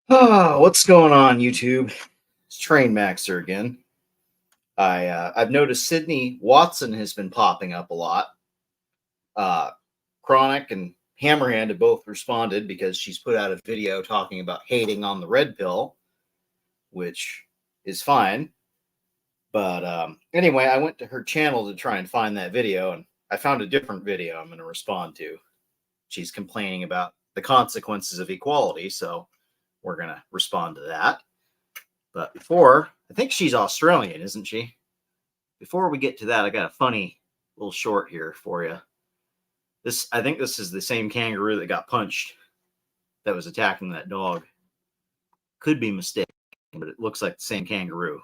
Oh, what's going on, YouTube? It's Train Maxer again. I've noticed Sydney Watson has been popping up a lot. Chronic and Hammerhand have both responded because she's put out a video talking about hating on the red pill, which is fine. But anyway, I went to her channel to try and find that video, and I found a different video I'm going to respond to. She's complaining about the consequences of equality, so we're going to respond to that. But before, I think she's Australian, isn't she? Before we get to that, I got a funny little short here for you. I think this is the same kangaroo that got punched that was attacking that dog. Could be mistaken, but it looks like the same kangaroo.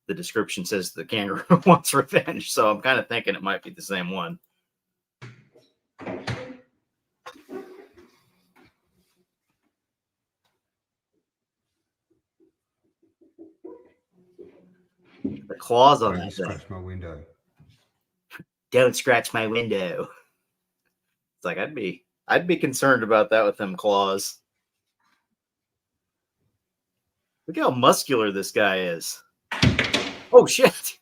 The description says the kangaroo wants revenge, so I'm kind of thinking it might be the same one. The claws on that thing. Scratch my window. Don't scratch my window. It's like I'd be concerned about that with them claws. Look how muscular this guy is. Oh shit.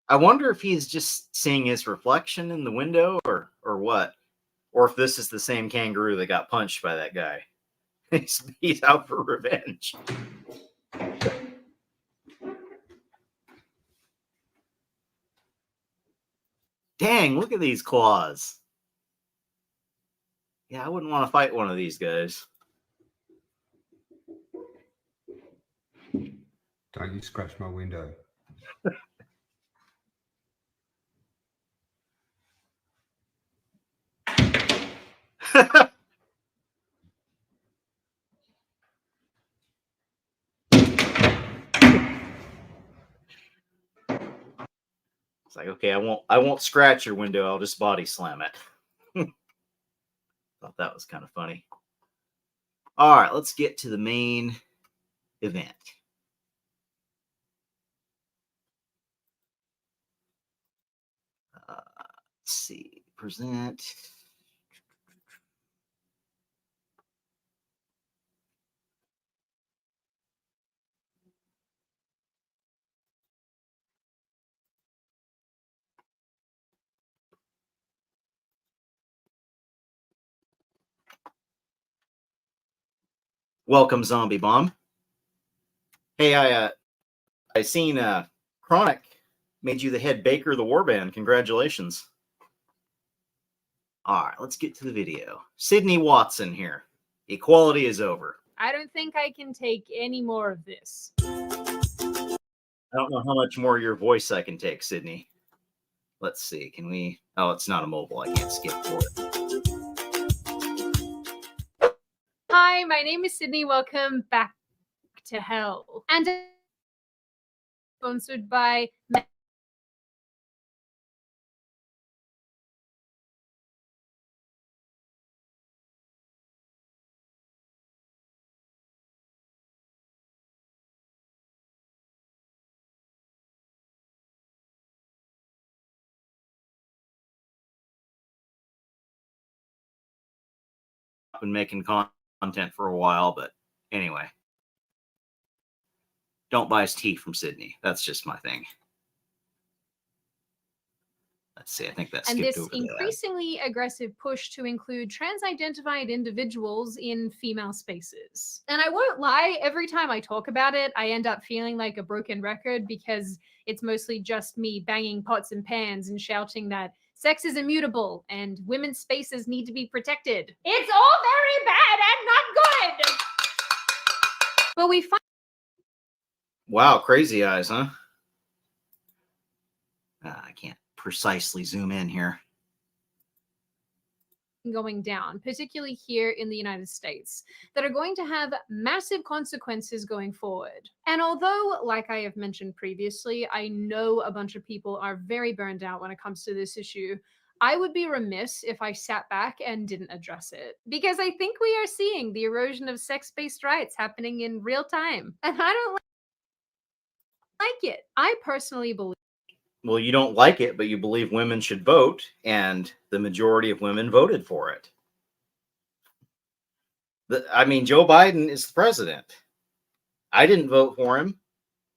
I wonder if he's just seeing his reflection in the window or what. Or if this is the same kangaroo that got punched by that guy. He's out for revenge. Dang, look at these claws. Yeah, I wouldn't want to fight one of these guys. Don't you scratch my window. It's like, okay, I won't scratch your window, I'll just body slam it. Thought that was kind of funny. All right, let's get to the main event. Let's see, present. Welcome, Zombie Bomb. Hey, I seen Chronic made you the head baker of the warband. Congratulations. All right, let's get to the video. Sydney Watson here. Equality is over. I don't think I can take any more of this. I don't know how much more your voice I can take, Sydney. Let's see. Can we? Oh, it's not a mobile. I can't skip for it. Hi, my name is Sydney. Welcome back to hell. And sponsored by I've been making content for a while, but anyway. Don't buy his tea from Sydney. That's just my thing. Let's see. I think that's and this increasingly aggressive push to include trans-identified individuals in female spaces. And I won't lie, every time I talk about it, I end up feeling like a broken record because it's mostly just me banging pots and pans and shouting that sex is immutable and women's spaces need to be protected. It's all very bad and not good. But we find wow, crazy eyes, huh? I can't precisely zoom in here. Going down, particularly here in the United States, that are going to have massive consequences going forward. And although, like I have mentioned previously, I know a bunch of people are very burned out when it comes to this issue, I would be remiss if I sat back and didn't address it. Because I think we are seeing the erosion of sex-based rights happening in real time. And I don't like it. I personally believe Well, you don't like it, but you believe women should vote, and the majority of women voted for it. I mean, Joe Biden is the president. I didn't vote for him.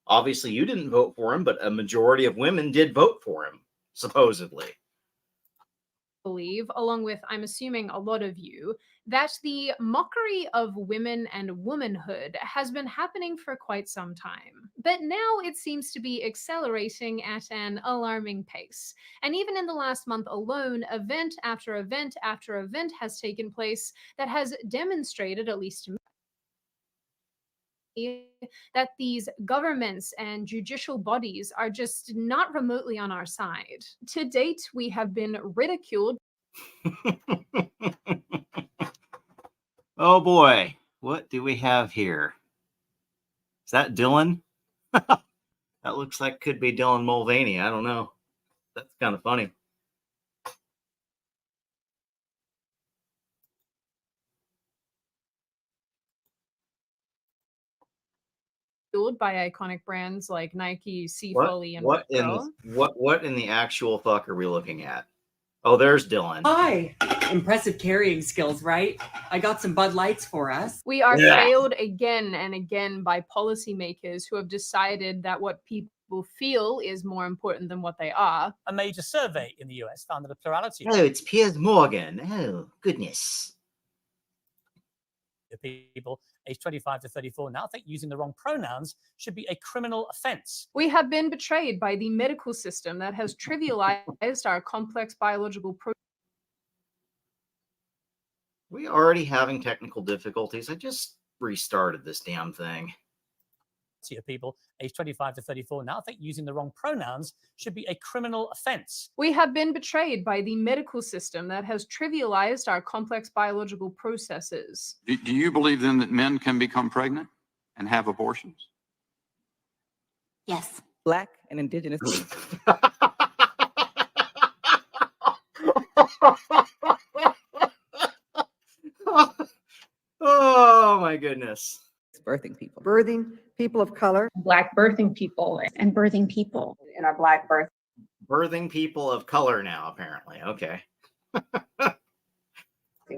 Obviously, you didn't vote for him, but a majority of women did vote for him, supposedly. Believe, along with, I'm assuming, a lot of you, that the mockery of women and womanhood has been happening for quite some time. But now it seems to be accelerating at an alarming pace. And even in the last month alone, event after event after event has taken place that has demonstrated, at least to me, that these governments and judicial bodies are just not remotely on our side. To date, we have been ridiculed. Oh boy, what do we have here? Is that Dylan? That looks like could be Dylan Mulvaney. I don't know. That's kind of funny. By iconic brands like Nike, What Foley, and what in Girl. what in the actual fuck are we looking at? Oh, there's Dylan. Hi. Impressive carrying skills, right? I got some Bud Lights for us. We are Yeah. failed again and again by policymakers who have decided that what people feel is more important than what they are. A major survey in the US found that a plurality Oh, it's Piers Morgan. Oh, goodness. of people aged 25 to 34 now think using the wrong pronouns should be a criminal offense. We have been betrayed by the medical system that has trivialized our complex biological processes. We already having technical difficulties. I just restarted this damn thing. Of people aged 25 to 34 now think using the wrong pronouns should be a criminal offense. We have been betrayed by the medical system that has trivialized our complex biological processes. Do you believe then that men can become pregnant and have abortions? Yes. Black and indigenous. Oh my goodness. Birthing people. Birthing people of color. Black birthing people and birthing people in our Black birth. Birthing people of color now, apparently. Okay.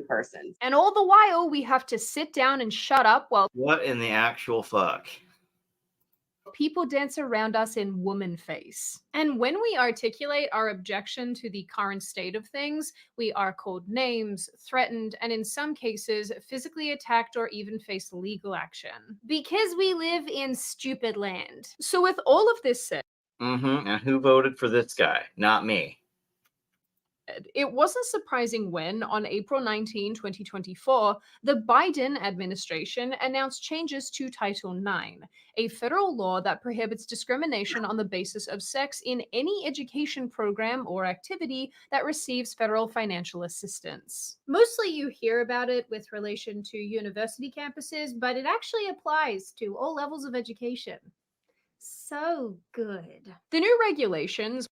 Persons. And all the while, we have to sit down and shut up while What in the actual fuck? people dance around us in woman face. And when we articulate our objection to the current state of things, we are called names, threatened, and in some cases, physically attacked or even face legal action. Because we live in stupid land. So with all of this said, And who voted for this guy? Not me. it wasn't surprising when, on April 19, 2024, the Biden administration announced changes to Title IX, a federal law that prohibits discrimination on the basis of sex in any education program or activity that receives federal financial assistance. Mostly you hear about it with relation to university campuses, but it actually applies to all levels of education. So good. The new regulations.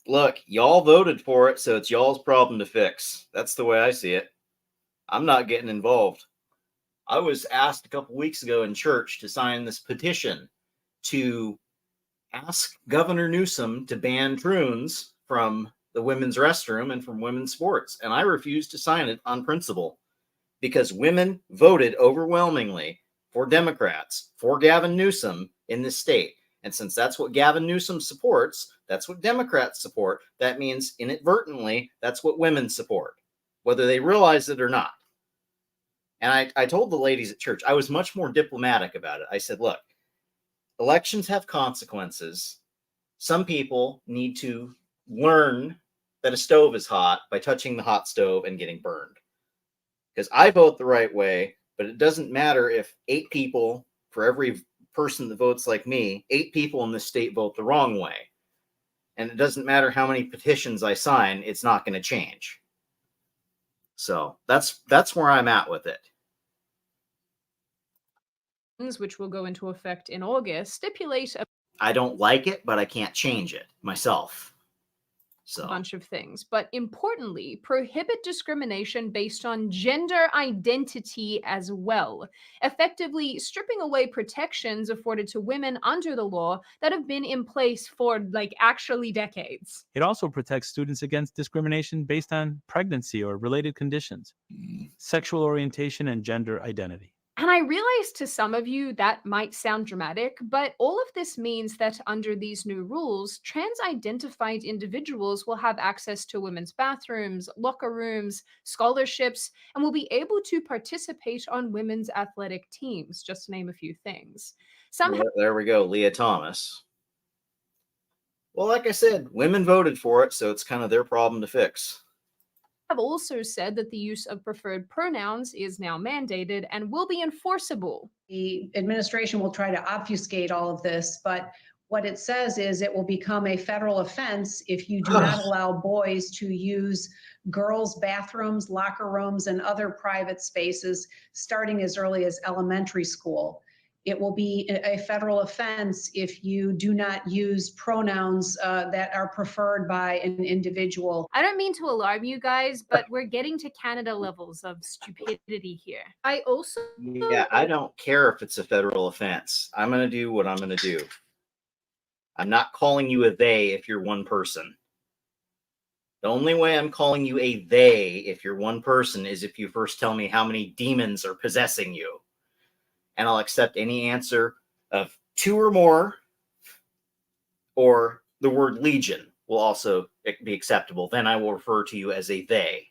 Look, y'all voted for it, so it's y'all's problem to fix. That's the way I see it. I'm not getting involved. I was asked a couple weeks ago in church to sign this petition to ask Governor Newsom to ban troons from the women's restroom and from women's sports. And I refused to sign it on principle because women voted overwhelmingly for Democrats, for Gavin Newsom in this state. And since that's what Gavin Newsom supports, that's what Democrats support, that means inadvertently, that's what women support, whether they realize it or not. And I told the ladies at church, I was much more diplomatic about it. I said, look, elections have consequences. Some people need to learn that a stove is hot by touching the hot stove and getting burned. Because I vote the right way, but it doesn't matter if 8 people for every person that votes like me, 8 people in this state vote the wrong way. And it doesn't matter how many petitions I sign, it's not going to change. So that's where I'm at with it. Which will go into effect in August, stipulate a I don't like it, but I can't change it myself. So bunch of things, but importantly, prohibit discrimination based on gender identity as well, effectively stripping away protections afforded to women under the law that have been in place for like actually decades. It also protects students against discrimination based on pregnancy or related conditions, sexual orientation, and gender identity. And I realize to some of you that might sound dramatic, but all of this means that under these new rules, trans-identified individuals will have access to women's bathrooms, locker rooms, scholarships, and will be able to participate on women's athletic teams, just to name a few things. Some there we go, Leah Thomas. Well, like I said, women voted for it, so it's kind of their problem to fix. have also said that the use of preferred pronouns is now mandated and will be enforceable. The administration will try to obfuscate all of this, but what it says is it will become a federal offense if you do not allow boys to use girls' bathrooms, locker rooms, and other private spaces starting as early as elementary school. It will be a federal offense if you do not use pronouns that are preferred by an individual. I don't mean to alarm you guys, but we're getting to Canada levels of stupidity here. I don't care if it's a federal offense. I'm going to do what I'm going to do. I'm not calling you a they if you're one person. The only way I'm calling you a they if you're one person is if you first tell me how many demons are possessing you. And I'll accept any answer of 2 or more, or the word legion will also be acceptable. Then I will refer to you as a they.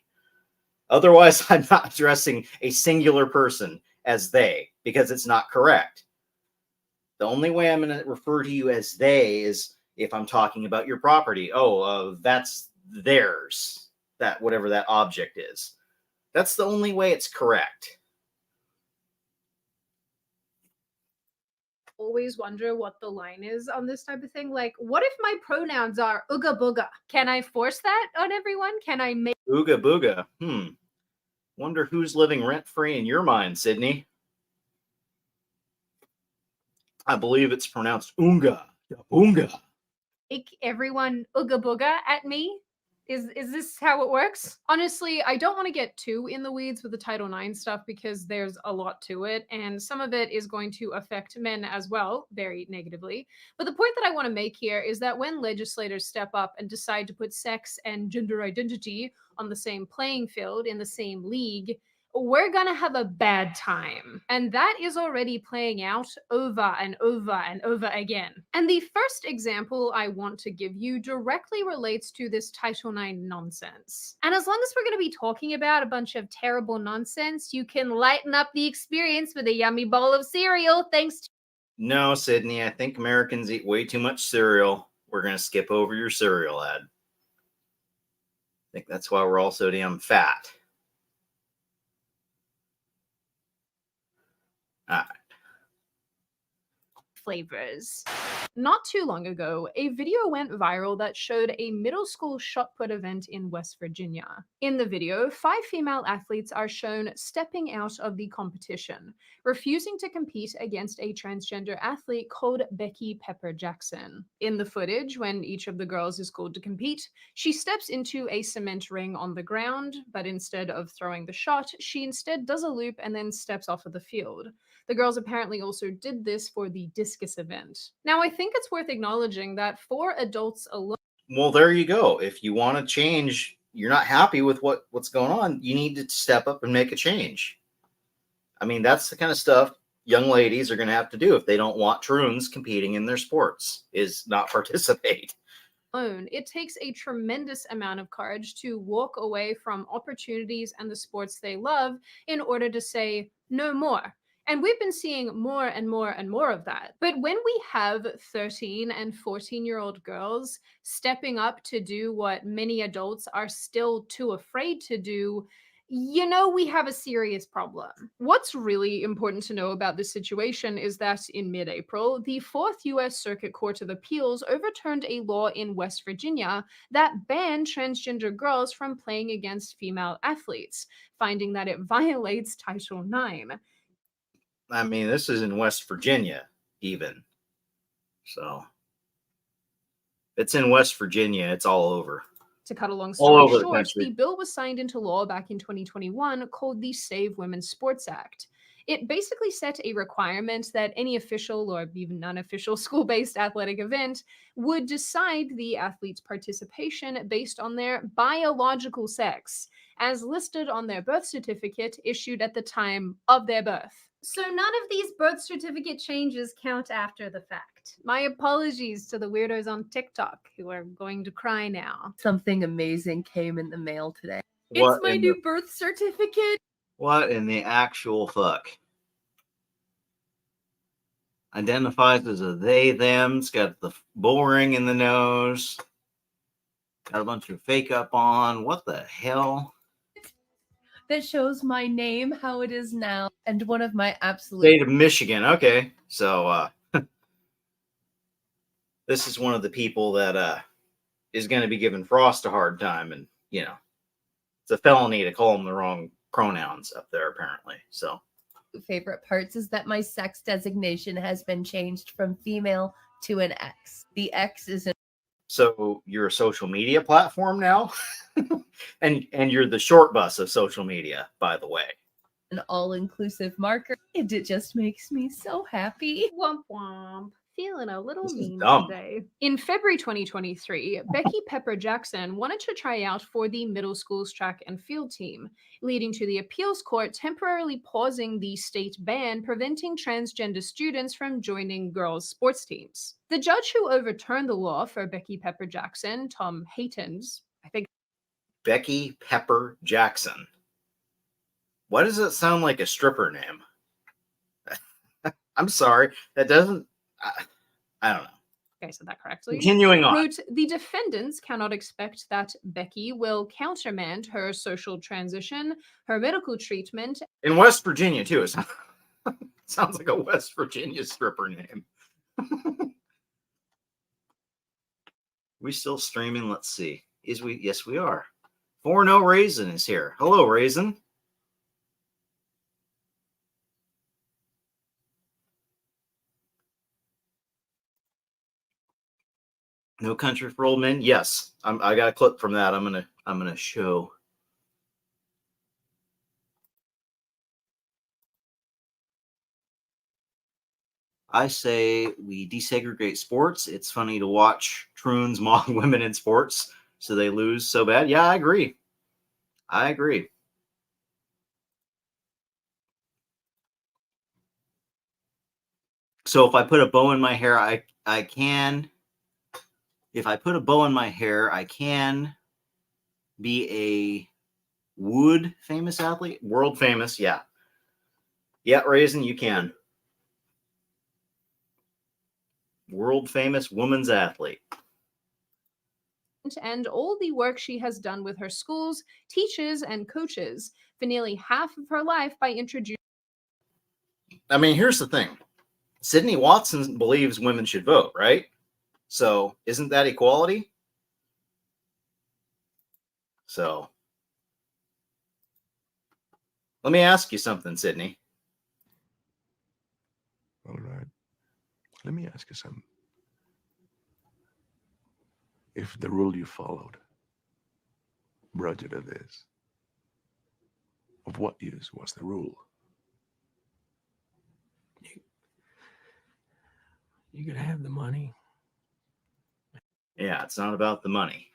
Otherwise, I'm not addressing a singular person as they, because it's not correct. The only way I'm going to refer to you as they is if I'm talking about your property. That's theirs, that whatever that object is. That's the only way it's correct. Always wonder what the line is on this type of thing. Like, what if my pronouns are ooga booga? Can I force that on everyone? Can I make Ooga booga? Wonder who's living rent-free in your mind, Sydney. I believe it's pronounced oonga. Oonga. everyone ooga booga at me? Is this how it works? Honestly, I don't want to get too in the weeds with the Title IX stuff because there's a lot to it, and some of it is going to affect men as well, very negatively. But the point that I want to make here is that when legislators step up and decide to put sex and gender identity on the same playing field in the same league, we're gonna have a bad time. And that is already playing out over and over and over again. And the first example I want to give you directly relates to this Title IX nonsense. And as long as we're gonna be talking about a bunch of terrible nonsense, you can lighten up the experience with a yummy bowl of cereal thanks to— No, Sydney, I think Americans eat way too much cereal. We're going to skip over your cereal ad. I think that's why we're all so damn fat. All right. Flavors. Not too long ago, a video went viral that showed a middle school shot put event in West Virginia. In the video, 5 female athletes are shown stepping out of the competition, refusing to compete against a transgender athlete called Becky Pepper Jackson. In the footage, when each of the girls is called to compete, she steps into a cement ring on the ground, but instead of throwing the shot, she instead does a loop and then steps off of the field. The girls apparently also did this for the discus event. Now, I think it's worth acknowledging that for adults alone— Well, there you go. If you want to change, you're not happy with what's going on, you need to step up and make a change. I mean, that's the kind of stuff young ladies are going to have to do if they don't want troons competing in their sports, is not participate. It takes a tremendous amount of courage to walk away from opportunities and the sports they love in order to say no more. And we've been seeing more and more and more of that. But when we have 13 and 14-year-old girls stepping up to do what many adults are still too afraid to do, you know we have a serious problem. What's really important to know about this situation is that in mid-April, the 4th U.S. Circuit Court of Appeals overturned a law in West Virginia that banned transgender girls from playing against female athletes, finding that it violates Title IX. I mean, this is in West Virginia, even. So, if it's in West Virginia, it's all over. To cut a long All story over the short, country. the bill was signed into law back in 2021 called the Save Women's Sports Act. It basically set a requirement that any official or even unofficial school-based athletic event would decide the athlete's participation based on their biological sex, as listed on their birth certificate issued at the time of their birth. So none of these birth certificate changes count after the fact. My apologies to the weirdos on TikTok who are going to cry now. Something amazing came in the mail today. What It's my in new the- birth certificate. What in the actual fuck? Identifies as a they, them. It's got the bull ring in the nose. Got a bunch of fake up on. What the hell? That shows my name, how it is now, and one of my absolute State of Michigan. Okay. So this is one of the people that is going to be giving Frost a hard time. And, you know, it's a felony to call him the wrong pronouns up there, apparently. So favorite parts is that my sex designation has been changed from female to an X. The X is an so you're a social media platform now? and you're the short bus of social media, by the way. all-inclusive marker, and it just makes me so happy. Womp womp. Feeling a little This is mean dumb. today. In February 2023, Becky Pepper Jackson wanted to try out for the middle school's track and field team, leading to the appeals court temporarily pausing the state ban preventing transgender students from joining girls' sports teams. The judge who overturned the law for Becky Pepper Jackson, Tom Haytons, I think. Becky Pepper Jackson. Why does it sound like a stripper name? I'm sorry. That doesn't. I don't know. I said that correctly. Continuing on. Wrote, the defendants cannot expect that Becky will countermand her social transition, her medical treatment. In West Virginia, too. It sounds like a West Virginia stripper name. We still streaming? Let's see. Yes, we are. 4-0 Raisin is here. Hello, Raisin. No Country for Old Men. Yes, I got a clip from that. I'm gonna show. I say we desegregate sports. It's funny to watch troons mock women in sports, so they lose so bad. Yeah, I agree. I agree. So if I put a bow in my hair, I can. If I put a bow in my hair, I can be a wood famous athlete, world famous. Yeah. Yeah, Raisin, you can. World famous woman's athlete. And all the work she has done with her schools, teachers, and coaches for nearly half of her life by introducing. I mean, here's the thing. Sydney Watson believes women should vote, right? So isn't that equality? So let me ask you something, Sydney. All right. Let me ask you something. If the rule you followed brought you to this, of what use was the rule? You could have the money. Yeah, it's not about the money.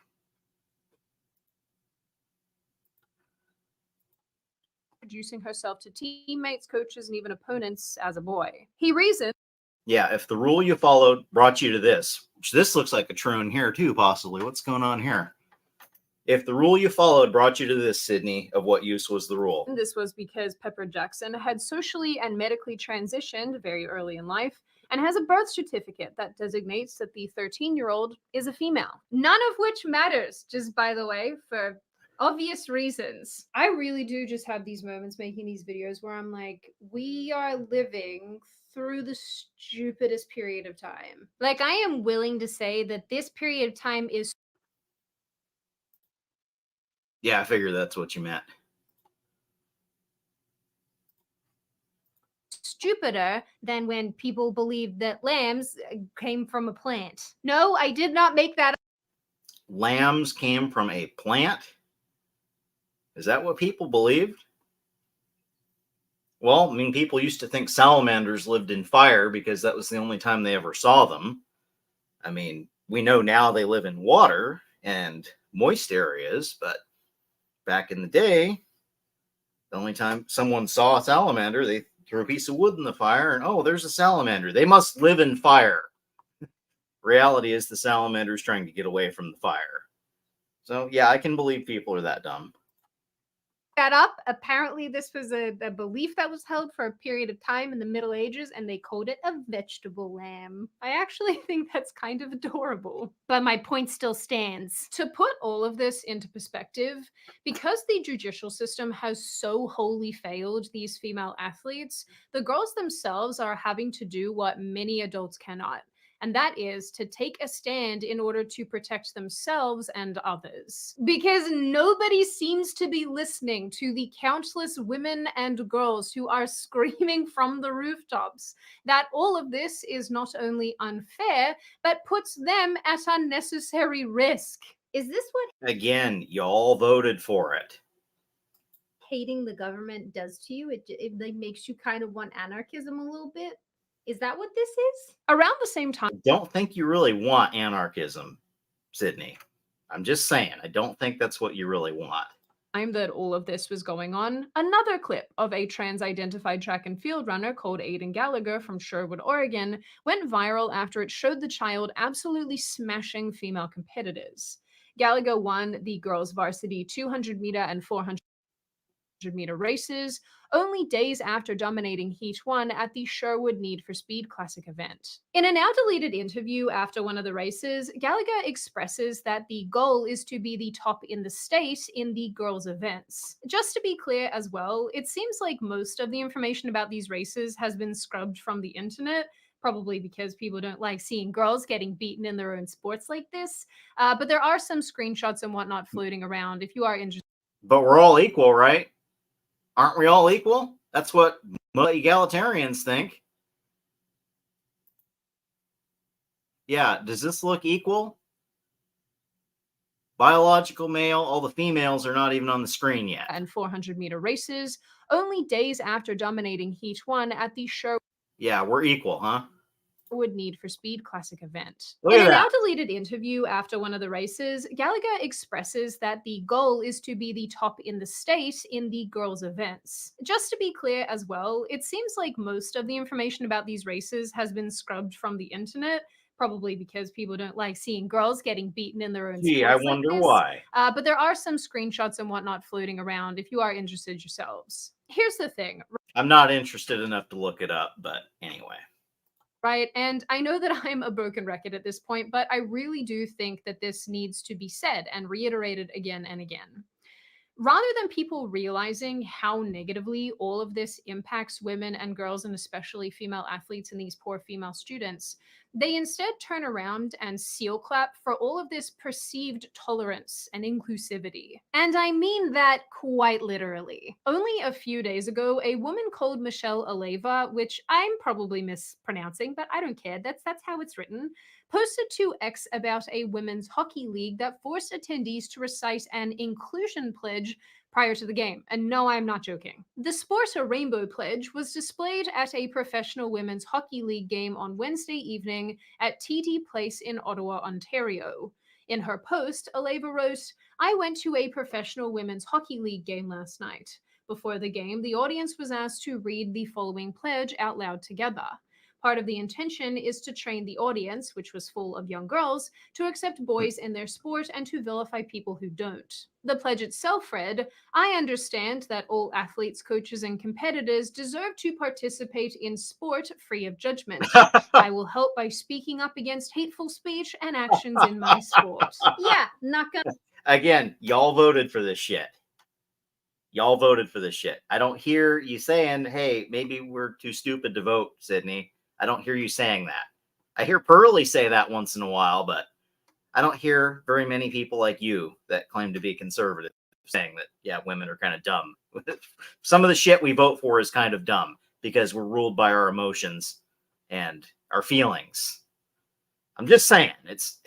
Introducing herself to teammates, coaches, and even opponents as a boy. He reasoned. Yeah, if the rule you followed brought you to this, which this looks like a troon here too, possibly. What's going on here? If the rule you followed brought you to this, Sydney, of what use was the rule? This was because Pepper Jackson had socially and medically transitioned very early in life and has a birth certificate that designates that the 13-year-old is a female. None of which matters, just by the way, for obvious reasons. I really do just have these moments making these videos where I'm like, we are living through the stupidest period of time. Like, I am willing to say that this period of time is. Yeah, I figured that's what you meant. Stupider than when people believed that lambs came from a plant. No, I did not make that up. lambs came from a plant? Is that what people believed? Well, I mean, people used to think salamanders lived in fire because that was the only time they ever saw them. I mean, we know now they live in water and moist areas, but back in the day, the only time someone saw a salamander, they threw a piece of wood in the fire and, oh, there's a salamander. They must live in fire. Reality is the salamander is trying to get away from the fire. So, yeah, I can believe people are that dumb. That up. Apparently, this was a belief that was held for a period of time in the Middle Ages, and they called it a vegetable lamb. I actually think that's kind of adorable. But my point still stands. To put all of this into perspective, because the judicial system has so wholly failed these female athletes, the girls themselves are having to do what many adults cannot. And that is to take a stand in order to protect themselves and others. Because nobody seems to be listening to the countless women and girls who are screaming from the rooftops that all of this is not only unfair, but puts them at unnecessary risk. Is this what Again, y'all voted for it. hating the government does to you? It like makes you kind of want anarchism a little bit? Is that what this is? Around the same time, I don't think you really want anarchism, Sydney. I'm just saying, I don't think that's what you really want. that all of this was going on, another clip of a trans-identified track and field runner called Aiden Gallagher from Sherwood, Oregon, went viral after it showed the child absolutely smashing female competitors. Gallagher won the girls' varsity 200-meter and 400-meter races only days after dominating Heat 1 at the Sherwood Need for Speed Classic event. In a now-deleted interview after one of the races, Gallagher expresses that the goal is to be the top in the state in the girls' events. Just to be clear as well, it seems like most of the information about these races has been scrubbed from the internet, probably because people don't like seeing girls getting beaten in their own sports like this. But there are some screenshots and whatnot floating around if you are interested. But we're all equal, right? Aren't we all equal? That's what most egalitarians think. Yeah, does this look equal? Biological male, all the females are not even on the screen yet. And 400-meter races only days after dominating Heat 1 at the Sherwood Yeah, we're equal, huh? Need for Speed Classic event. Look In at a that. now-deleted interview after one of the races, Gallagher expresses that the goal is to be the top in the state in the girls' events. Just to be clear as well, it seems like most of the information about these races has been scrubbed from the internet, probably because people don't like seeing girls getting beaten in their own Gee, I sports like wonder this. why. But there are some screenshots and whatnot floating around if you are interested yourselves. Here's the thing. I'm not interested enough to look it up, but anyway. Right. And I know that I'm a broken record at this point, but I really do think that this needs to be said and reiterated again and again. Rather than people realizing how negatively all of this impacts women and girls, and especially female athletes and these poor female students, they instead turn around and seal clap for all of this perceived tolerance and inclusivity. And I mean that quite literally. Only a few days ago, a woman called Michelle Aleva, which I'm probably mispronouncing, but I don't care, that's how it's written, posted to X about a women's hockey league that forced attendees to recite an inclusion pledge prior to the game. And no, I'm not joking. The Sport a Rainbow pledge was displayed at a professional women's hockey league game on Wednesday evening at TD Place in Ottawa, Ontario. In her post, Aleva wrote, "I went to a professional women's hockey league game last night. Before the game, the audience was asked to read the following pledge out loud together. Part of the intention is to train the audience, which was full of young girls, to accept boys in their sport and to vilify people who don't." The pledge itself read, "I understand that all athletes, coaches, and competitors deserve to participate in sport free of judgment. I will help by speaking up against hateful speech and actions in my sport." Yeah, not gonna. Again, y'all voted for this shit. Y'all voted for this shit. I don't hear you saying, hey, maybe we're too stupid to vote, Sydney. I don't hear you saying that. I hear Pearly say that once in a while, but I don't hear very many people like you that claim to be conservative saying that, yeah, women are kind of dumb. Some of the shit we vote for is kind of dumb because we're ruled by our emotions and our feelings. I'm just saying, it's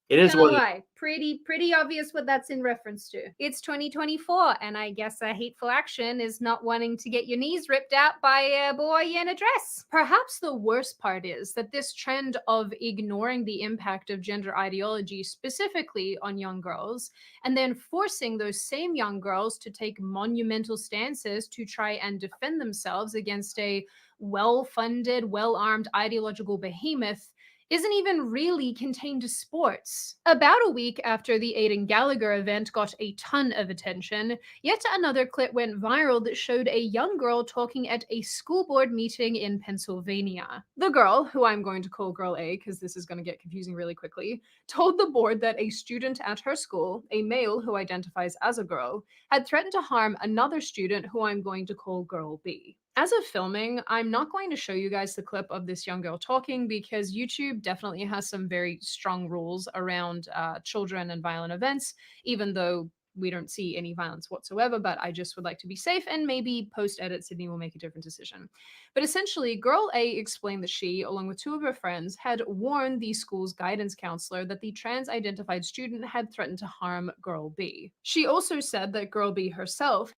It is Gonna what lie, pretty obvious what that's in reference to. It's 2024, and I guess a hateful action is not wanting to get your knees ripped out by a boy in a dress. Perhaps the worst part is that this trend of ignoring the impact of gender ideology specifically on young girls, and then forcing those same young girls to take monumental stances to try and defend themselves against a well-funded, well-armed ideological behemoth isn't even really contained to sports. About a week after the Aidan Gallagher event got a ton of attention, yet another clip went viral that showed a young girl talking at a school board meeting in Pennsylvania. The girl, who I'm going to call Girl A because this is going to get confusing really quickly, told the board that a student at her school, a male who identifies as a girl, had threatened to harm another student who I'm going to call Girl B. As of filming, I'm not going to show you guys the clip of this young girl talking because YouTube definitely has some very strong rules around children and violent events, even though we don't see any violence whatsoever, but I just would like to be safe and maybe post-edit Sydney will make a different decision. But essentially, Girl A explained that she, along with two of her friends, had warned the school's guidance counselor that the trans-identified student had threatened to harm Girl B. She also said that Girl B herself,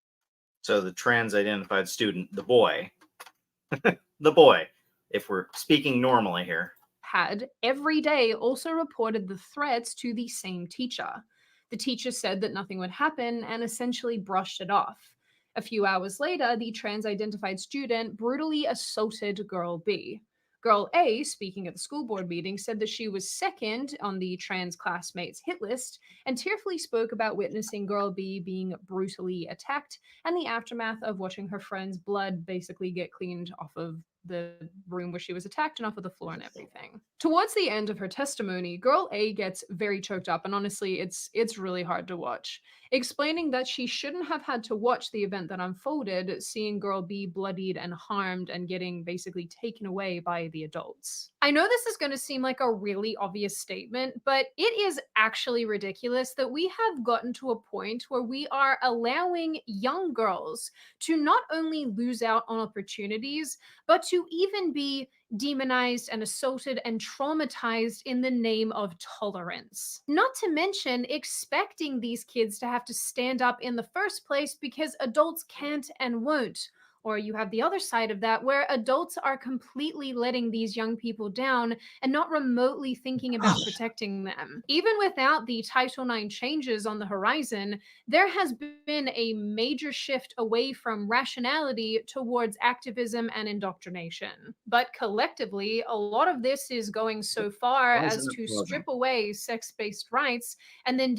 so the trans-identified student, the boy, the boy, if we're speaking normally here, had every day also reported the threats to the same teacher. The teacher said that nothing would happen and essentially brushed it off. A few hours later, the trans-identified student brutally assaulted Girl B. Girl A, speaking at the school board meeting, said that she was second on the trans classmates hit list and tearfully spoke about witnessing Girl B being brutally attacked and the aftermath of watching her friend's blood basically get cleaned off of the room where she was attacked and off of the floor and everything. Towards the end of her testimony, Girl A gets very choked up, and honestly, it's really hard to watch, explaining that she shouldn't have had to watch the event that unfolded, seeing Girl B bloodied and harmed and getting basically taken away by the adults. I know this is going to seem like a really obvious statement, but it is actually ridiculous that we have gotten to a point where we are allowing young girls to not only lose out on opportunities, but to even be demonized and assaulted and traumatized in the name of tolerance. Not to mention expecting these kids to have to stand up in the first place because adults can't and won't. Or you have the other side of that where adults are completely letting these young people down and not remotely thinking about protecting them. Even without the Title IX changes on the horizon, there has been a major shift away from rationality towards activism and indoctrination. But collectively, a lot of this is going so far as to strip away sex-based rights and then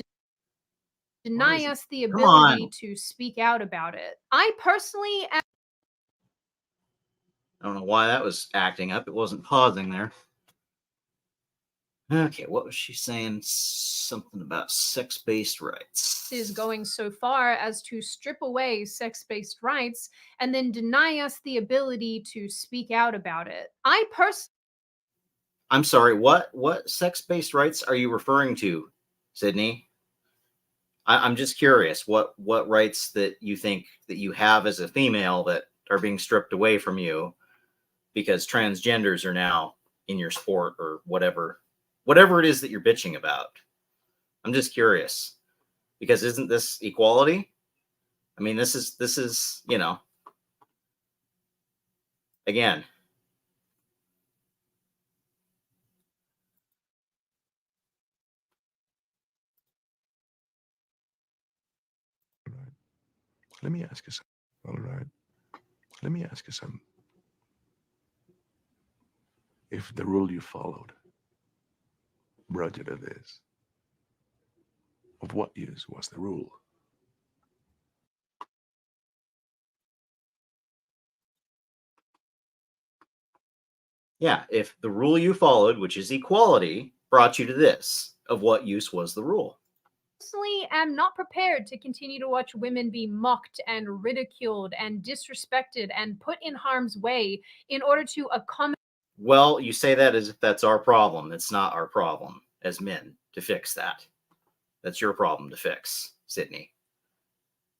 deny us the ability to speak out about it. I personally am I don't know why that was acting up. It wasn't pausing there. Okay, what was she saying? Something about sex-based rights. Is going so far as to strip away sex-based rights and then deny us the ability to speak out about it. I'm sorry, what sex-based rights are you referring to, Sydney? I'm just curious what rights that you think that you have as a female that are being stripped away from you because transgenders are now in your sport or whatever it is that you're bitching about. I'm just curious, because isn't this equality? I mean, this is, you know, again, Let me ask you something. All right. Let me ask you something. If the rule you followed brought you to this, of what use was the rule? yeah, if the rule you followed, which is equality, brought you to this, of what use was the rule? Personally am not prepared to continue to watch women be mocked and ridiculed and disrespected and put in harm's way in order to accommodate. Well, you say that as if that's our problem. It's not our problem as men to fix that. That's your problem to fix, Sydney.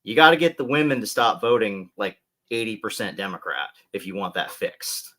You got to get the women to stop voting like 80% Democrat if you want that fixed.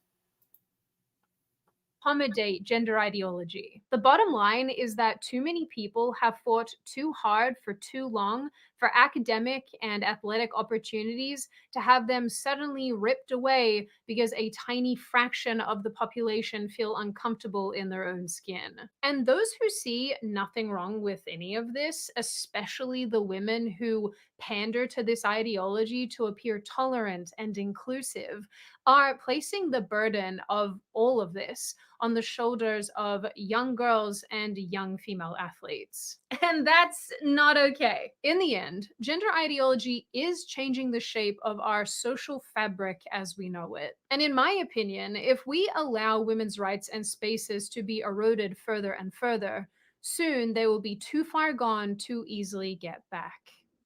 accommodate gender ideology. The bottom line is that too many people have fought too hard for too long for academic and athletic opportunities to have them suddenly ripped away because a tiny fraction of the population feel uncomfortable in their own skin. And those who see nothing wrong with any of this, especially the women who pander to this ideology to appear tolerant and inclusive, are placing the burden of all of this on the shoulders of young girls and young female athletes. And that's not okay. In the end, gender ideology is changing the shape of our social fabric as we know it. And in my opinion, if we allow women's rights and spaces to be eroded further and further, soon they will be too far gone to easily get back.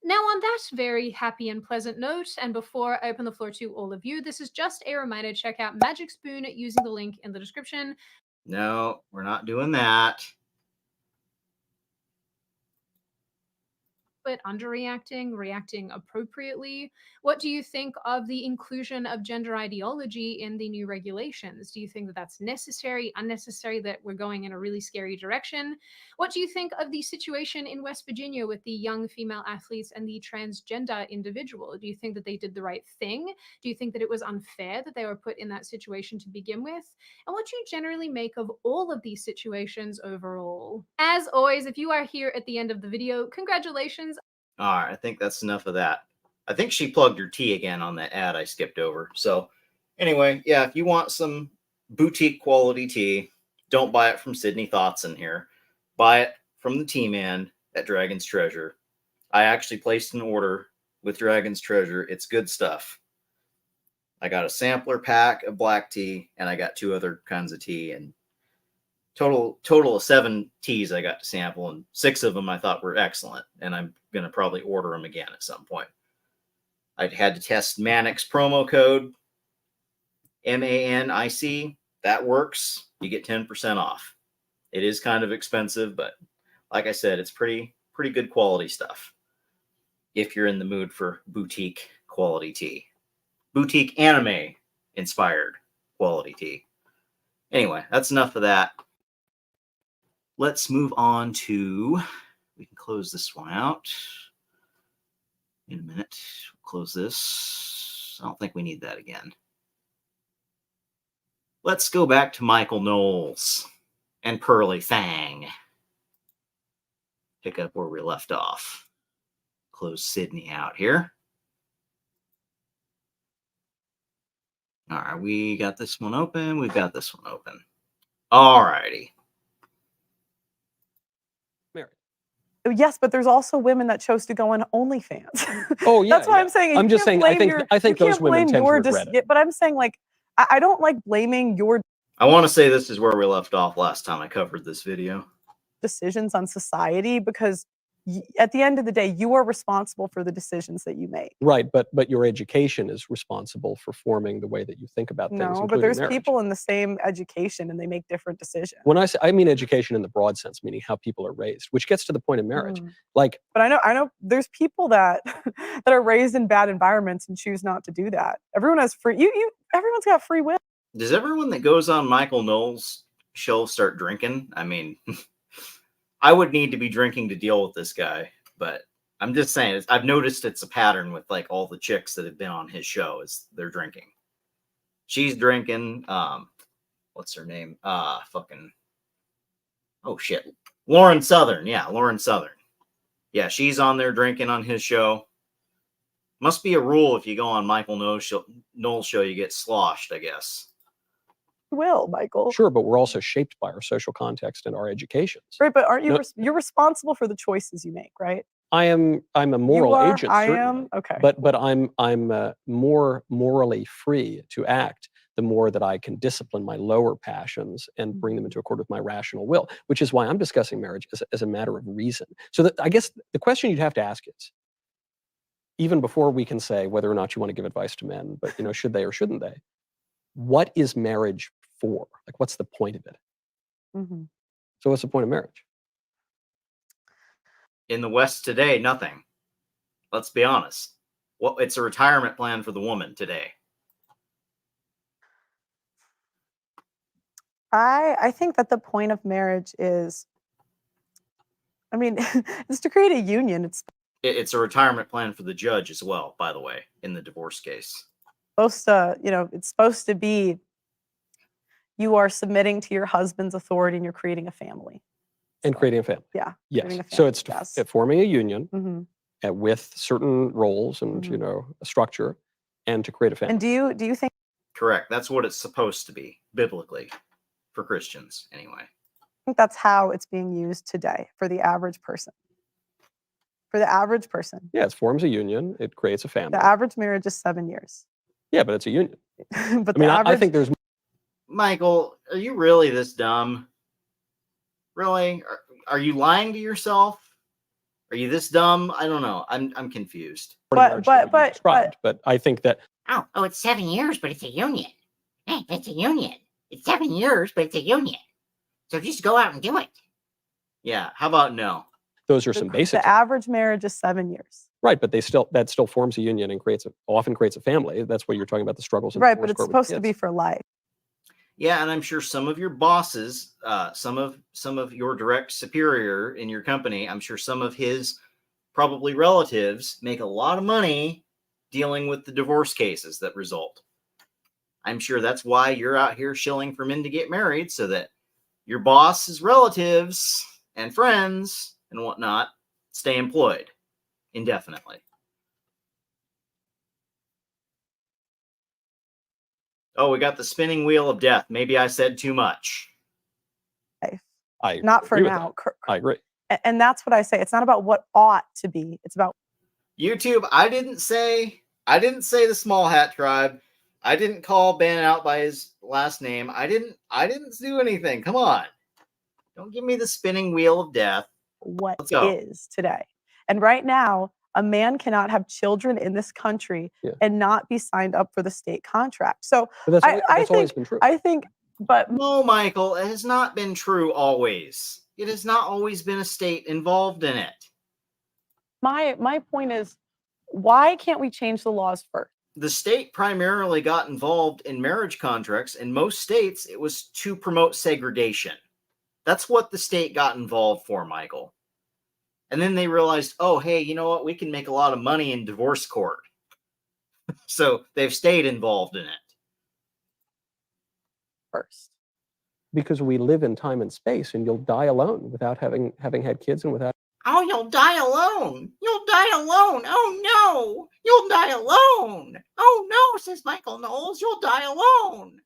Now, on that very happy and pleasant note, and before I open the floor to all of you, this is just a reminder to check out Magic Spoon using the link in the description. No, we're not doing that. But underreacting, reacting appropriately. What do you think of the inclusion of gender ideology in the new regulations? Do you think that that's necessary, unnecessary, that we're going in a really scary direction? What do you think of the situation in West Virginia with the young female athletes and the transgender individual? Do you think that they did the right thing? Do you think that it was unfair that they were put in that situation to begin with? And what do you generally make of all of these situations overall? As always, if you are here at the end of the video, congratulations. All right, I think that's enough of that. I think she plugged her tea again on that ad I skipped over. So anyway, yeah, if you want some boutique quality tea, don't buy it from Sydney TH0Tson here. Buy it from the tea man at Dragon's Treasure. I actually placed an order with Dragon's Treasure. It's good stuff. I got a sampler pack of black tea, and I got 2 other kinds of tea, and total of 7 teas I got to sample, and 6 of them I thought were excellent, and I'm going to probably order them again at some point. I had to test Manic's promo code, MANIC. That works. You get 10% off. It is kind of expensive, but like I said, it's pretty good quality stuff if you're in the mood for boutique quality tea. Boutique anime inspired quality tea. Anyway, that's enough of that. Let's move on to, we can close this one out in a minute. We'll close this. I don't think we need that again. Let's go back to Michael Knowles and Pearly Fang. Pick up where we left off. Close Sydney out here. All right, we got this one open. We've got this one open. All righty. Yes, but there's also women that chose to go on OnlyFans. Oh yeah, that's why I'm saying. I'm just saying. I think those women tend to regret it. But I'm saying, like, I don't like blaming your. I want to say this is where we left off last time I covered this video. Decisions on society, because at the end of the day, you are responsible for the decisions that you make. Right, but your education is responsible for forming the way that you think about things. No, but there's marriage. people in the same education and they make different decisions. When I say, I mean education in the broad sense, meaning how people are raised, which gets to the point of marriage. Like, but I know there's people that that are raised in bad environments and choose not to do that. Everyone has everyone's got free will. Does everyone that goes on Michael Knowles' show start drinking? I mean, I would need to be drinking to deal with this guy, but I'm just saying, I've noticed it's a pattern with like all the chicks that have been on his show is they're drinking. She's drinking. What's her name? Oh shit. Lauren Southern. Yeah, Lauren Southern. Yeah, she's on there drinking on his show. Must be a rule if you go on Michael Knowles' show, you get sloshed, I guess. Will, Michael. Sure, but we're also shaped by our social context and our educations. Right, but aren't you you're responsible for the choices you make, right? I'm a moral agent. I certainly, am. Okay. But I'm more morally free to act the more that I can discipline my lower passions and bring them into accord with my rational will, which is why I'm discussing marriage as a matter of reason. So I guess the question you'd have to ask is, even before we can say whether or not you want to give advice to men, but should they or shouldn't they? What is marriage for? Like, what's the point of it? So what's the point of marriage? In the West today, nothing. Let's be honest. It's a retirement plan for the woman today. I think that the point of marriage is, I mean, it's to create a union. It's It's a retirement plan for the judge as well, by the way, in the divorce case. supposed to, it's supposed to be you are submitting to your husband's authority and you're creating a family. And creating a family. Yeah. Yes. creating a So family, it's yes. forming a union Mhm. with certain roles and Mhm. a structure, and to create a family. And do you think Correct. That's what it's supposed to be, biblically, for Christians, anyway. that's how it's being used today for the average person? For the average person, Yeah, it forms a union. It creates a family. the average marriage is 7 years. Yeah, but it's a union. But I mean, the average, I think there's Michael, are you really this dumb? Really? Are you lying to yourself? Are you this dumb? I don't know. I'm confused. marriage that you described, but I think that Oh, it's 7 years, but it's a union. Hey, it's a union. It's 7 years, but it's a union. So just go out and do it. Yeah. How about no? those are some basics. the average marriage is 7 years. Right, but that still forms a union and often creates a family. That's what you're talking about, the struggles. In Right, divorce but it's court with supposed to kids. be for life. Yeah, and I'm sure some of your bosses, some of your direct superior in your company, I'm sure some of his probably relatives make a lot of money dealing with the divorce cases that result. I'm sure that's why you're out here shilling for men to get married, so that your boss's relatives and friends and whatnot stay employed indefinitely. Oh, we got the spinning wheel of death. Maybe I said too much. I Not for agree with now. that. I agree. And that's what I say. It's not about what ought to be. It's about YouTube, I didn't say the Small Hat Tribe. I didn't call Ben out by his last name. I didn't do anything. Come on. Don't give me the spinning wheel of death. what Let's go. is today. And right now, a man cannot have children in this country and not be signed up for the state contract. So But that's always been true. I think, but No, Michael, it has not been true always. It has not always been a state involved in it. my point is, why can't we change the laws first? The state primarily got involved in marriage contracts. In most states, it was to promote segregation. That's what the state got involved for, Michael. And then they realized, oh, hey, you know what? We can make a lot of money in divorce court. So they've stayed involved in it. First. Because we live in time and space, and you'll die alone without having had kids and without. Oh, you'll die alone. You'll die alone. Oh, no. You'll die alone. Oh, no, says Michael Knowles. You'll die alone.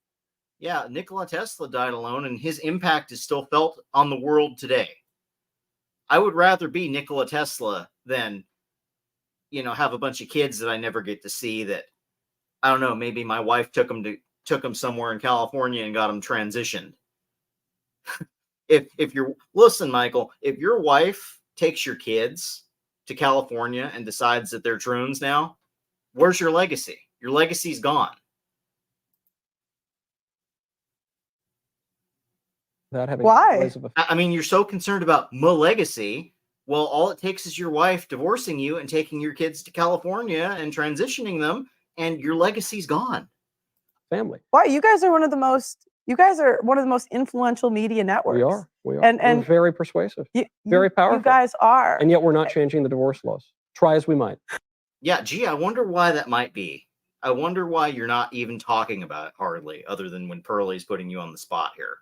Yeah, Nikola Tesla died alone, and his impact is still felt on the world today. I would rather be Nikola Tesla than, have a bunch of kids that I never get to see. That, I don't know, maybe my wife took them somewhere in California and got them transitioned. Listen, Michael, if your wife takes your kids to California and decides that they're troons now, where's your legacy? Your legacy's gone. Without having. Why? I mean, you're so concerned about my legacy. Well, all it takes is your wife divorcing you and taking your kids to California and transitioning them, and your legacy's gone. Family. Why? You guys are one of the most influential media networks. We are. And we're very persuasive. Very powerful. You guys are. And yet we're not changing the divorce laws. Try as we might. Yeah, gee, I wonder why that might be. I wonder why you're not even talking about it hardly, other than when Pearly's putting you on the spot here.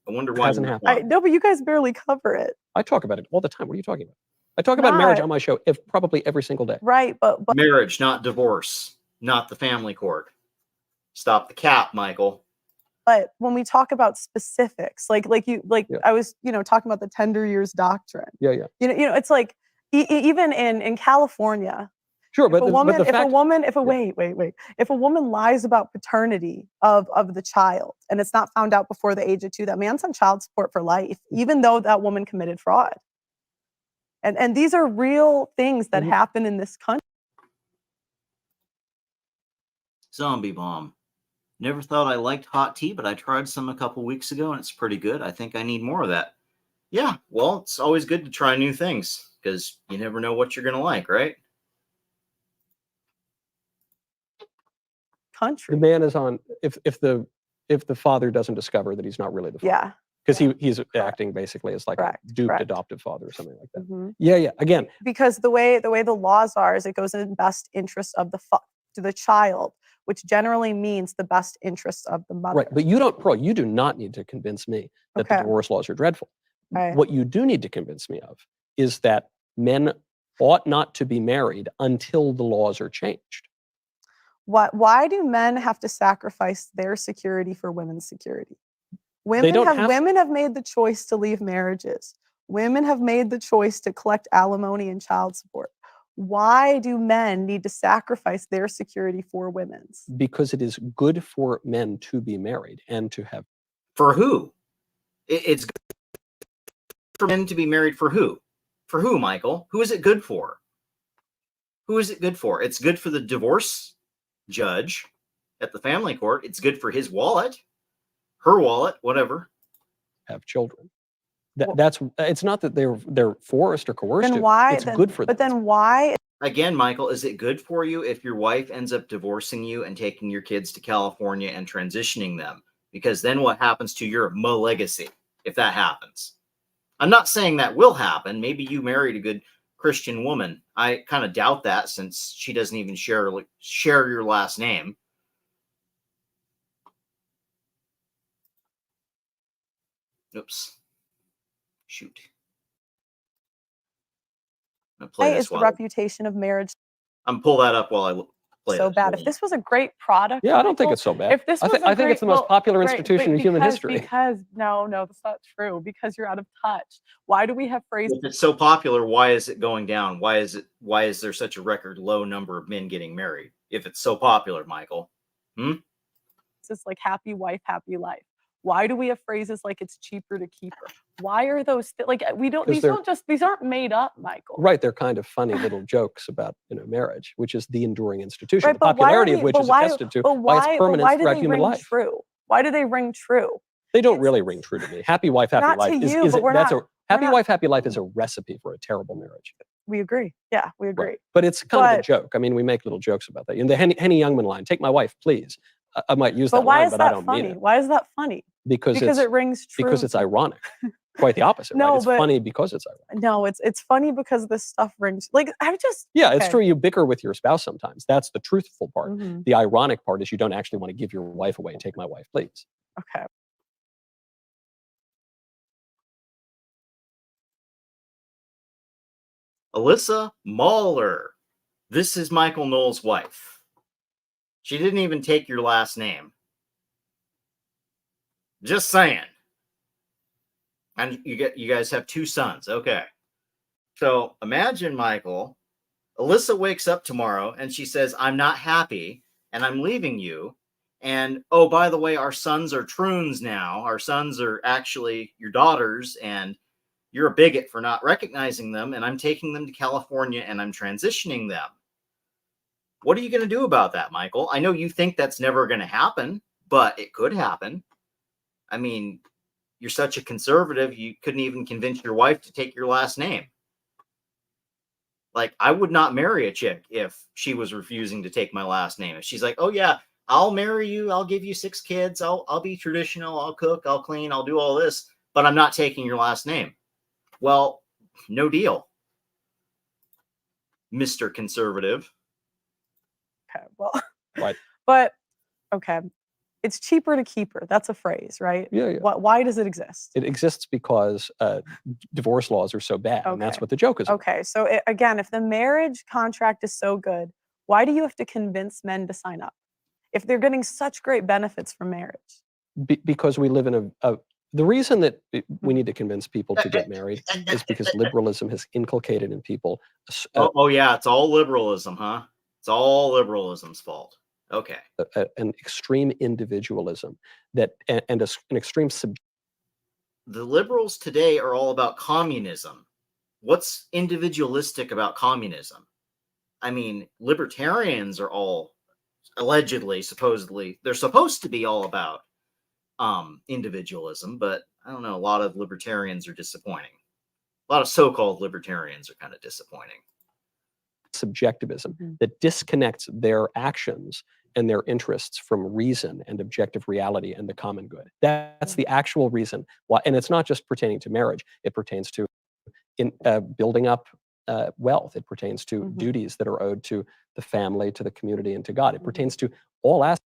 I wonder why. Hasn't happened. No, but you guys barely cover it. I talk about it all the time. What are you talking about? I talk about marriage on my show probably every single day. Right, but marriage, not divorce, not the family court. Stop the cap, Michael. But when we talk about specifics, I was, talking about the tender years doctrine. Yeah. It's like even in California. Sure, but if a woman lies about paternity of the child and it's not found out before the age of 2, that man's on child support for life, even though that woman committed fraud. And these are real things that happen in this country. Zombie bomb. Never thought I liked hot tea, but I tried some a couple weeks ago and it's pretty good. I think I need more of that. Yeah, well, it's always good to try new things because you never know what you're going to like, right? Country. The man is on. If if the father doesn't discover that he's not really the father. Yeah. Because he's acting basically as like a duped adoptive father or something like that. Mhm. Yeah. Again, Because the way the laws are is it goes in the best interest of to the child, which generally means the best interest of the mother. right. But you don't, Pearl, you do not need to convince me that the Okay. divorce laws are dreadful. Right. What you do need to convince me of is that men ought not to be married until the laws are changed. Why do men have to sacrifice their security for women's security? Women don't have to. women have made the choice to leave marriages. Women have made the choice to collect alimony and child support. Why do men need to sacrifice their security for women's? Because it is good for men to be married and to have. For who? It's good for men to be married for who? For who, Michael? Who is it good for? Who is it good for? It's good for the divorce judge at the family court. It's good for his wallet, her wallet, whatever. Have children. That's it's not that they're forced or coerced. Then why? It's good for them. But then why? Again, Michael, is it good for you if your wife ends up divorcing you and taking your kids to California and transitioning them? Because then what happens to your legacy if that happens? I'm not saying that will happen. Maybe you married a good Christian woman. I kind of doubt that since she doesn't even share your last name. Oops. Shoot. I'm gonna play Why this is the while reputation of marriage I'm pull that up while I play so this. bad? If this was a great product, Yeah, I don't think Michael, it's so bad. If this was I think it's the most popular institution in human history. Because no, that's not true. Because you're out of touch. Why do we have phrases? If it's so popular, why is it going down? Why is there such a record low number of men getting married? If it's so popular, Michael. It's just like happy wife, happy life. Why do we have phrases like it's cheaper to keep her? Why are those like we don't? These aren't made up, Michael. Right, they're kind of funny little jokes about marriage, which is the enduring institution, Right, the but why popularity of which is attested to by its permanence throughout human life. True? Why do they ring true? They don't really ring true to me. Happy wife, happy Not life to is you, but we're that's not- a happy wife, happy life is a recipe for a terrible marriage. We agree. Yeah, we agree. Right. But it's kind of a joke. I mean, we make little jokes about that. In the Henny Youngman line, "Take my wife, please." I might use But that why line, is but I that don't mean funny? it. Why is that funny? Because it rings true. Because it's ironic. Quite the opposite, No, right? It's but- funny because it's ironic. No, it's funny because this stuff rings like I just. Yeah, it's okay. true. You bicker with your spouse sometimes. That's the truthful part. Mhm. The ironic part is you don't actually want to give your wife away. Take my wife, please. Okay. Alyssa Mahler. This is Michael Knowles' wife. She didn't even take your last name. Just saying. And you guys have 2 sons. Okay. So imagine, Michael, Alyssa wakes up tomorrow and she says, "I'm not happy and I'm leaving you. And oh, by the way, our sons are troons now. Our sons are actually your daughters, and you're a bigot for not recognizing them, and I'm taking them to California and I'm transitioning them." What are you going to do about that, Michael? I know you think that's never going to happen, but it could happen. I mean, you're such a conservative, you couldn't even convince your wife to take your last name. Like, I would not marry a chick if she was refusing to take my last name. If she's like, "Oh yeah, I'll marry you, I'll give you 6 kids, I'll be traditional, I'll cook, I'll clean, I'll do all this, but I'm not taking your last name." Well, no deal, Mr. Conservative. Okay. Well. Right. But okay, it's cheaper to keep her. That's a phrase, right? Yeah. Why does it exist? It exists because divorce laws are so bad, and that's Okay. what the joke is about. Okay, so again, if the marriage contract is so good, why do you have to convince men to sign up if they're getting such great benefits from marriage? Because we live in the reason that we need to convince people to get married is because liberalism has inculcated in people. Oh yeah, it's all liberalism, huh? It's all liberalism's fault. Okay. An extreme individualism and an extreme The liberals today are all about communism. What's individualistic about communism? I mean, libertarians are all allegedly, supposedly, they're supposed to be all about individualism, but I don't know, a lot of libertarians are disappointing. A lot of so-called libertarians are kind of disappointing. subjectivism that disconnects their actions and their interests from reason and objective reality and the common good. That's the actual reason why. And it's not just pertaining to marriage. It pertains to building up wealth. It pertains to duties that are owed to the family, to the community, and to God. It pertains to all aspects.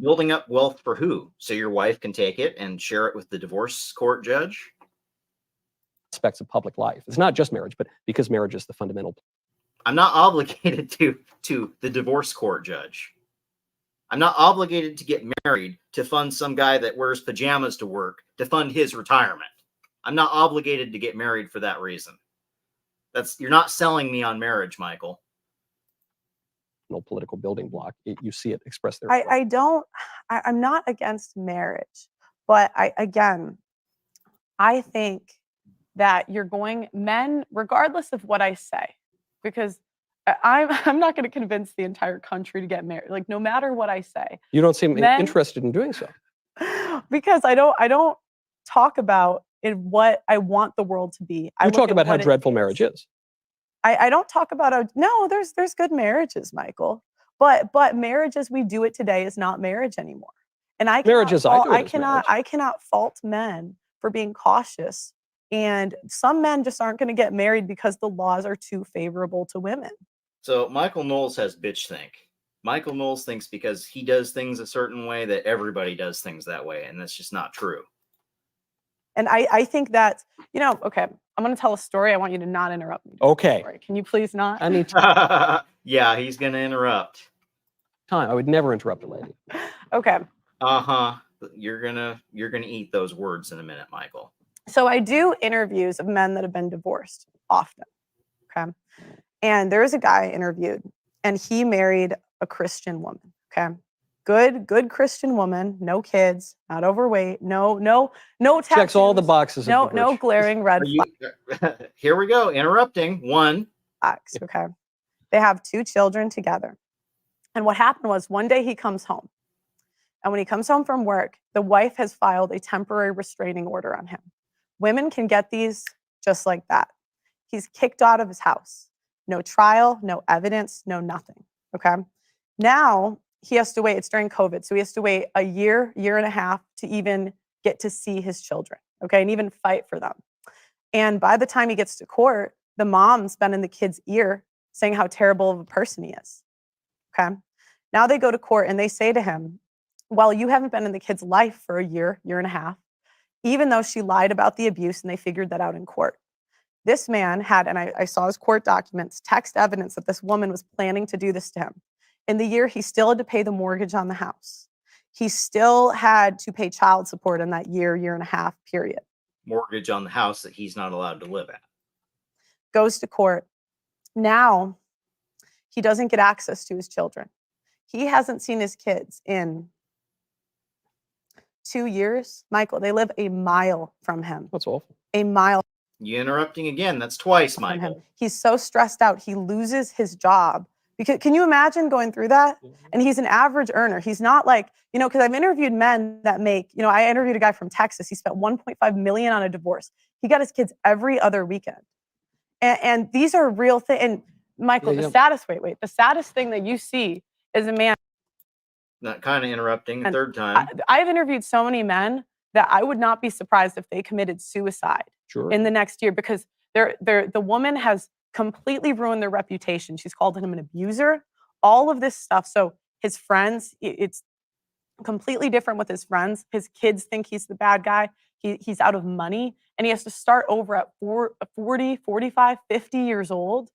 Building up wealth for who? So your wife can take it and share it with the divorce court judge? Aspects of public life. It's not just marriage, but because marriage is the fundamental. I'm not obligated to the divorce court judge. I'm not obligated to get married to fund some guy that wears pajamas to work to fund his retirement. I'm not obligated to get married for that reason. You're not selling me on marriage, Michael. Political building block. You see it expressed there. I'm not against marriage, but I think that men, regardless of what I say, because I'm not going to convince the entire country to get married. Like, no matter what I say. You don't seem interested in doing so. Because I don't talk about what I want the world to be. You talk about how dreadful marriage is. I don't talk about no. There's good marriages, Michael. But marriage as we do it today is not marriage anymore. And I cannot fault men for being cautious. And some men just aren't going to get married because the laws are too favorable to women. So Michael Knowles has bitch think. Michael Knowles thinks because he does things a certain way that everybody does things that way, and that's just not true. And I think that, okay, I'm going to tell a story. I want you to not interrupt me. Okay. Can you please not? I need to. Yeah, he's going to interrupt. I would never interrupt a lady. Okay. You're gonna eat those words in a minute, Michael. So I do interviews of men that have been divorced often. Okay. And there is a guy I interviewed, and he married a Christian woman. Okay. Good Christian woman, no kids, not overweight, no tattoos, checks all the boxes. No glaring red flags. Here we go, interrupting. One. Okay. They have 2 children together. And what happened was one day he comes home. And when he comes home from work, the wife has filed a temporary restraining order on him. Women can get these just like that. He's kicked out of his house. No trial, no evidence, no nothing. Okay. Now he has to wait. It's during COVID. So he has to wait a year and a half to even get to see his children. Okay. And even fight for them. And by the time he gets to court, the mom's been in the kid's ear saying how terrible of a person he is. Okay. Now they go to court and they say to him, well, you haven't been in the kid's life for a year and a half, even though she lied about the abuse and they figured that out in court. This man had, and I saw his court documents, text evidence that this woman was planning to do this to him. In the year, he still had to pay the mortgage on the house. He still had to pay child support in that year and a half period. Mortgage on the house that he's not allowed to live at. Goes to court. Now, he doesn't get access to his children. He hasn't seen his kids in 2 years. Michael, they live a mile from him. That's awful. A mile. You interrupting again. That's twice, Michael. He's so stressed out. He loses his job. Because can you imagine going through that? And he's an average earner. He's not like, because I've interviewed men that make, I interviewed a guy from Texas. He spent $1.5 million on a divorce. He got his kids every other weekend. And these are real things. And Michael, the saddest thing that you see is a man. Not kind of interrupting a third time. I've interviewed so many men that I would not be surprised if they committed suicide in the next year, because the woman has completely ruined their reputation. She's called him an abuser, all of this stuff. So his friends, it's completely different with his friends. His kids think he's the bad guy. He's out of money, and he has to start over at 40, 45, 50 years old.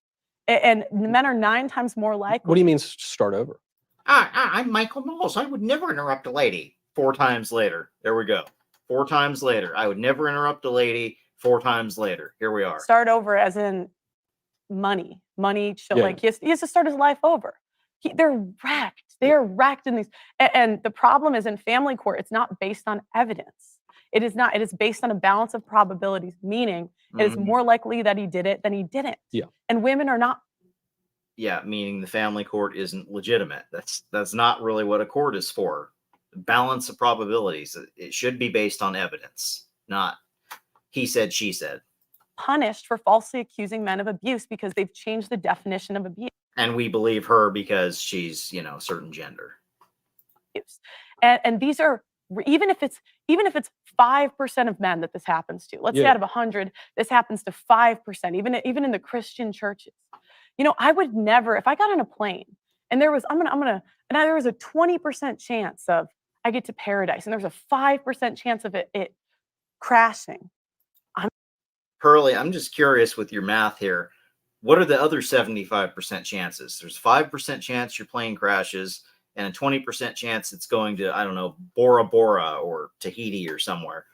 And men are 9 times more likely. What do you mean start over? I'm Michael Knowles. I would never interrupt a lady. 4 times later. There we go. 4 times later. I would never interrupt a lady. 4 times later. Here we are. Start over as in money. Like he has to start his life over. They're wrecked. They are wrecked in these. And the problem is in family court, it's not based on evidence. It is not. It is based on a balance of probabilities, meaning it is more likely that he did it than he didn't. Yeah. And women are not. Yeah, meaning the family court isn't legitimate. That's not really what a court is for. Balance of probabilities. It should be based on evidence, not he said, she said. Punished for falsely accusing men of abuse because they've changed the definition of abuse. And we believe her because she's, certain gender. abuse. And these are, even if it's 5% of men that this happens to, let's say out of 100, this happens to 5%, even in the Christian churches. You know, I would never, if I got on a plane and there was, and there was a 20% chance of I get to paradise and there's a 5% chance of it crashing. Pearly, I'm just curious with your math here. What are the other 75% chances? There's 5% chance your plane crashes and a 20% chance it's going to, I don't know, Bora Bora or Tahiti or somewhere.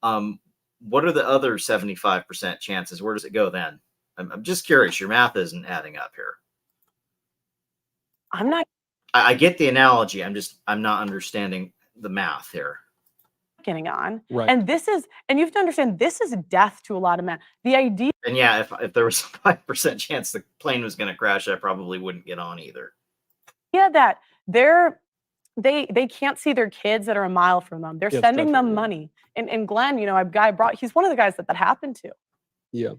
What are the other 75% chances? Where does it go then? I'm just curious. Your math isn't adding up here. I'm not. I get the analogy. I'm not understanding the math here. Getting on. Right. And you have to understand, this is death to a lot of men. The idea. And yeah, if there was a 5% chance the plane was going to crash, I probably wouldn't get on either. Yeah, that they can't see their kids that are a mile from them. They're sending them money. And Glenn, you know, he's one of the guys that happened to. Yeah.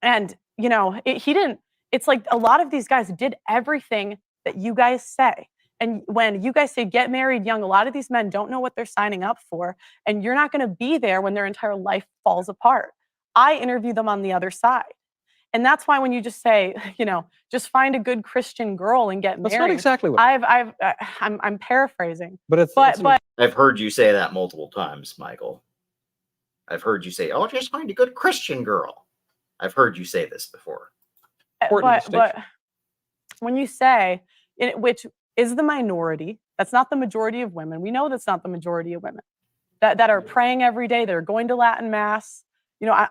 And you know, it's like a lot of these guys did everything that you guys say. And when you guys say get married young, a lot of these men don't know what they're signing up for. And you're not going to be there when their entire life falls apart. I interview them on the other side. And that's why when you just say, you know, just find a good Christian girl and get married. That's not exactly what I'm paraphrasing. But I've heard you say that multiple times, Michael. I've heard you say, "Oh, just find a good Christian girl." I've heard you say this before. But when you say, which is the minority, that's not the majority of women. We know that's not the majority of women that are praying every day. That are going to Latin mass. You know,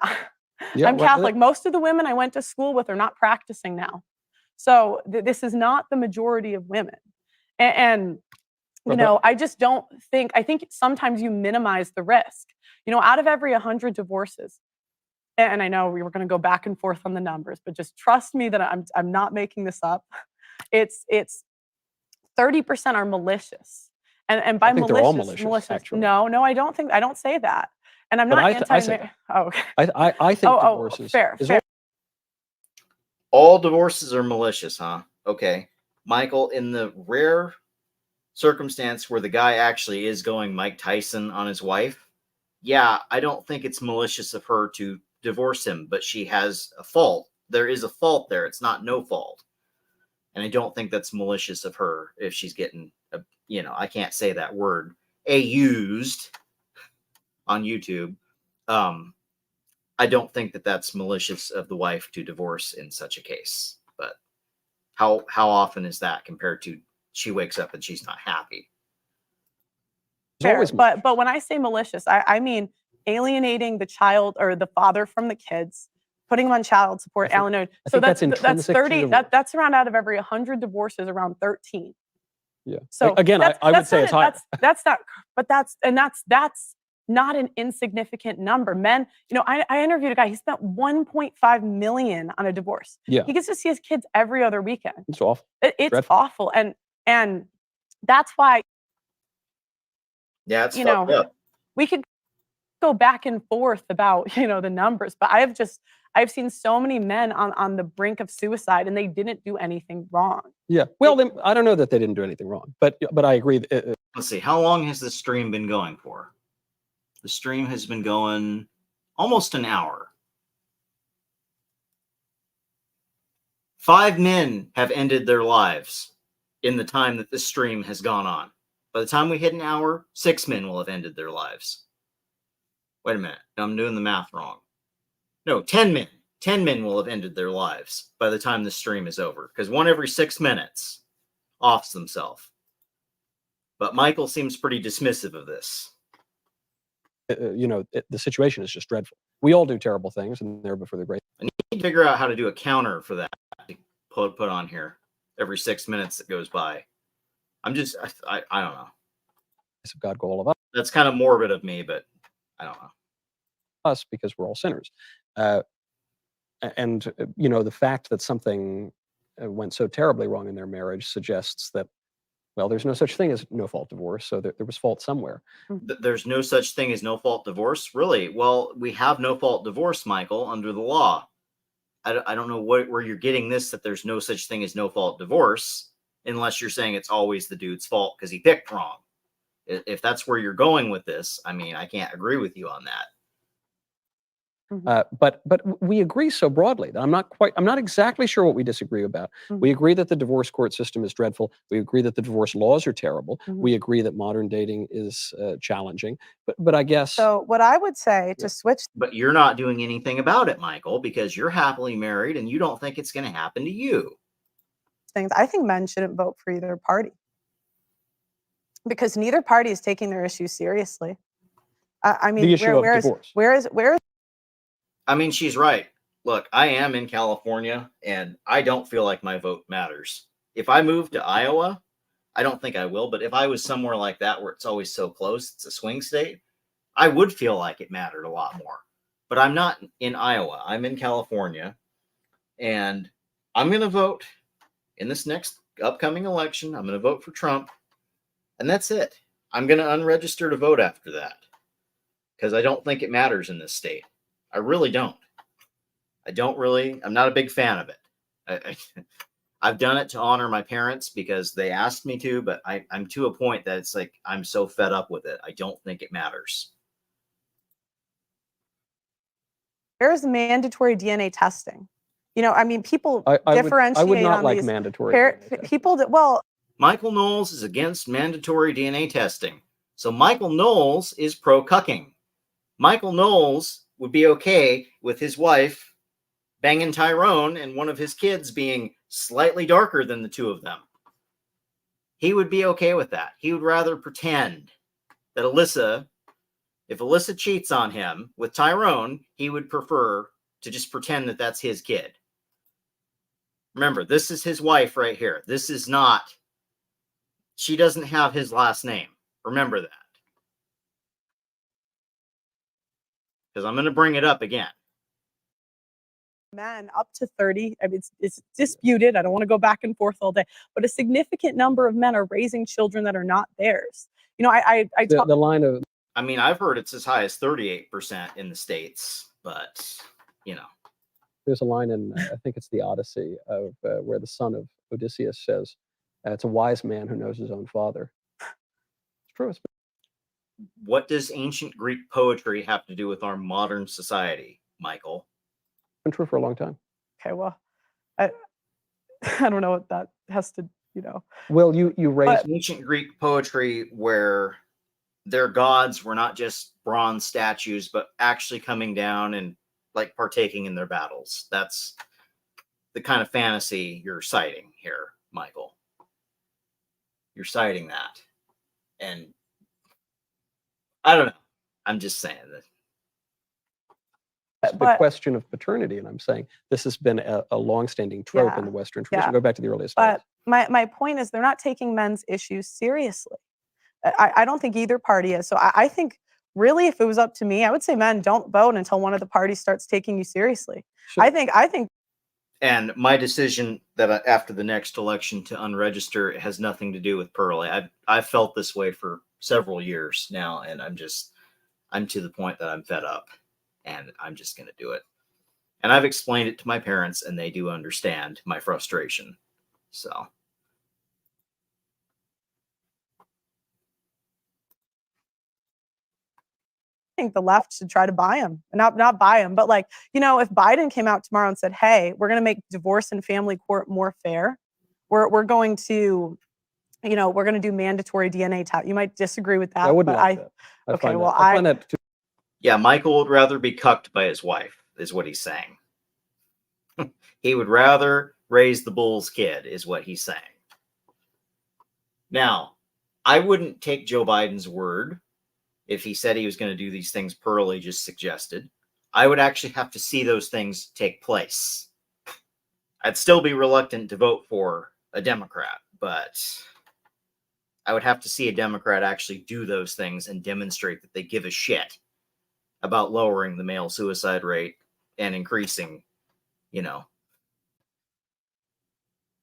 I'm Catholic. Most of the women I went to school with are not practicing now. So this is not the majority of women. And you know, I just don't think, I think sometimes you minimize the risk. You know, out of every 100 divorces, and I know we were going to go back and forth on the numbers, but just trust me that I'm not making this up. It's 30% are malicious. And by malicious, they're all malicious, actually. No, I don't say that. And I'm not anti. Okay. I think divorces. Fair. All divorces are malicious, huh? Okay. Michael, in the rare circumstance where the guy actually is going Mike Tyson on his wife, yeah, I don't think it's malicious of her to divorce him, but she has a fault. There is a fault there. It's not no fault. And I don't think that's malicious of her if she's getting, I can't say that word, used on YouTube. I don't think that that's malicious of the wife to divorce in such a case. But how often is that compared to she wakes up and she's not happy? Fair, but when I say malicious, I mean alienating the child or the father from the kids, putting them on child support, alimony. So that's 30. That's around out of every 100 divorces, around 13. Yeah. So again, I would say it's higher. That's not, but that's not an insignificant number. Men, you know, I interviewed a guy. He spent $1.5 million on a divorce. Yeah. He gets to see his kids every other weekend. It's awful. It's awful, and that's why. Yeah, it's up. We could go back and forth about the numbers, but I've seen so many men on the brink of suicide, and they didn't do anything wrong. Yeah. Well, I don't know that they didn't do anything wrong, but I agree. Let's see. How long has this stream been going for? The stream has been going almost an hour. 5 men have ended their lives in the time that this stream has gone on. By the time we hit an hour, 6 men will have ended their lives. Wait a minute. I'm doing the math wrong. No, 10 men. 10 men will have ended their lives by the time the stream is over, because 1 every 6 minutes offs themselves. But Michael seems pretty dismissive of this. The situation is just dreadful. We all do terrible things, and they're before the great. I need to figure out how to do a counter for that to put on here every 6 minutes that goes by. I don't know. Of God, go all of us. That's kind of morbid of me, but I don't know. Us, because we're all sinners. And the fact that something went so terribly wrong in their marriage suggests that, well, there's no such thing as no-fault divorce, so there was fault somewhere. There's no such thing as no-fault divorce? Really? Well, we have no-fault divorce, Michael, under the law. I don't know where you're getting this, that there's no such thing as no-fault divorce. unless you're saying it's always the dude's fault because he picked wrong. If that's where you're going with this, I mean, I can't agree with you on that. But we agree so broadly that I'm not exactly sure what we disagree about. We agree that the divorce court system is dreadful. We agree that the divorce laws are terrible. We agree that modern dating is challenging. But I guess. So what I would say to switch. But you're not doing anything about it, Michael, because you're happily married and you don't think it's going to happen to you. Things I think men shouldn't vote for either party because neither party is taking their issues seriously. I mean, the issue of divorce. Where is I mean, she's right. Look, I am in California, and I don't feel like my vote matters. If I move to Iowa, I don't think I will, but if I was somewhere like that where it's always so close, it's a swing state, I would feel like it mattered a lot more. But I'm not in Iowa. I'm in California, and I'm going to vote in this next upcoming election. I'm going to vote for Trump, and that's it. I'm going to unregister to vote after that because I don't think it matters in this state. I really don't. I'm not a big fan of it. I've done it to honor my parents because they asked me to, but I'm to a point that it's like, I'm so fed up with it. I don't think it matters. Where's mandatory DNA testing? You know, I mean, people differentiate I would not on like these mandatory DNA testing. people that, well, Michael Knowles is against mandatory DNA testing. So Michael Knowles is pro-cucking. Michael Knowles would be okay with his wife banging Tyrone and one of his kids being slightly darker than the two of them. He would be okay with that. He would rather pretend that if Alyssa cheats on him with Tyrone, he would prefer to just pretend that that's his kid. Remember, this is his wife right here. This is not, she doesn't have his last name. Remember that. Because I'm going to bring it up again. men up to 30, I mean, it's disputed. I don't want to go back and forth all day, but a significant number of men are raising children that are not theirs. You know, the line of. I mean, I've heard it's as high as 38% in the States, but, you know. There's a line in, I think it's the Odyssey, of where the son of Odysseus says, it's a wise man who knows his own father. It's true. What does ancient Greek poetry have to do with our modern society, Michael? It's been true for a long time. Okay, well, I don't know what that has to, you know. Well, you raised ancient Greek poetry where their gods were not just bronze statues, but actually coming down and like partaking in their battles. That's the kind of fantasy you're citing here, Michael. You're citing that. And I don't know. I'm just saying that. the question of paternity, and I'm saying this has been a longstanding trope in the Western tradition. Go back to the earliest days. But my point is they're not taking men's issues seriously. I don't think either party is. So I think really if it was up to me, I would say men don't vote until one of the parties starts taking you seriously. Sure. I think. And my decision that after the next election to unregister has nothing to do with Pearly. I've felt this way for several years now, and I'm to the point that I'm fed up, and I'm just going to do it. And I've explained it to my parents, and they do understand my frustration. So. I think the left should try to buy him, not buy him, but like, you know, if Biden came out tomorrow and said, hey, we're going to make divorce and family court more fair. We're going to, you know, we're going to do mandatory DNA test. You might disagree with that. I wouldn't like that. Okay, well, I find that too. Yeah, Michael would rather be cucked by his wife, is what he's saying. He would rather raise the bull's kid, is what he's saying. Now, I wouldn't take Joe Biden's word if he said he was going to do these things Pearly just suggested. I would actually have to see those things take place. I'd still be reluctant to vote for a Democrat, but I would have to see a Democrat actually do those things and demonstrate that they give a shit about lowering the male suicide rate and increasing, you know,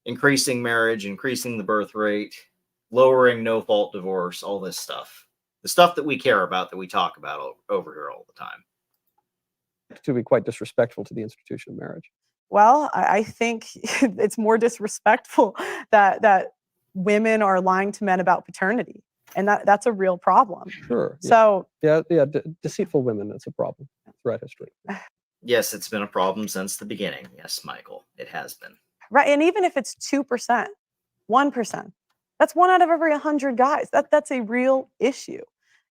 increasing marriage, increasing the birth rate, lowering no-fault divorce, all this stuff. The stuff that we care about, that we talk about over here all the time. To be quite disrespectful to the institution of marriage. Well, I think it's more disrespectful that women are lying to men about paternity, and that's a real problem. Sure. So yeah, deceitful women, that's a problem throughout history. Yes, it's been a problem since the beginning. Yes, Michael, it has been. right, and even if it's 2%, 1%, that's 1 out of every 100 guys. That's a real issue,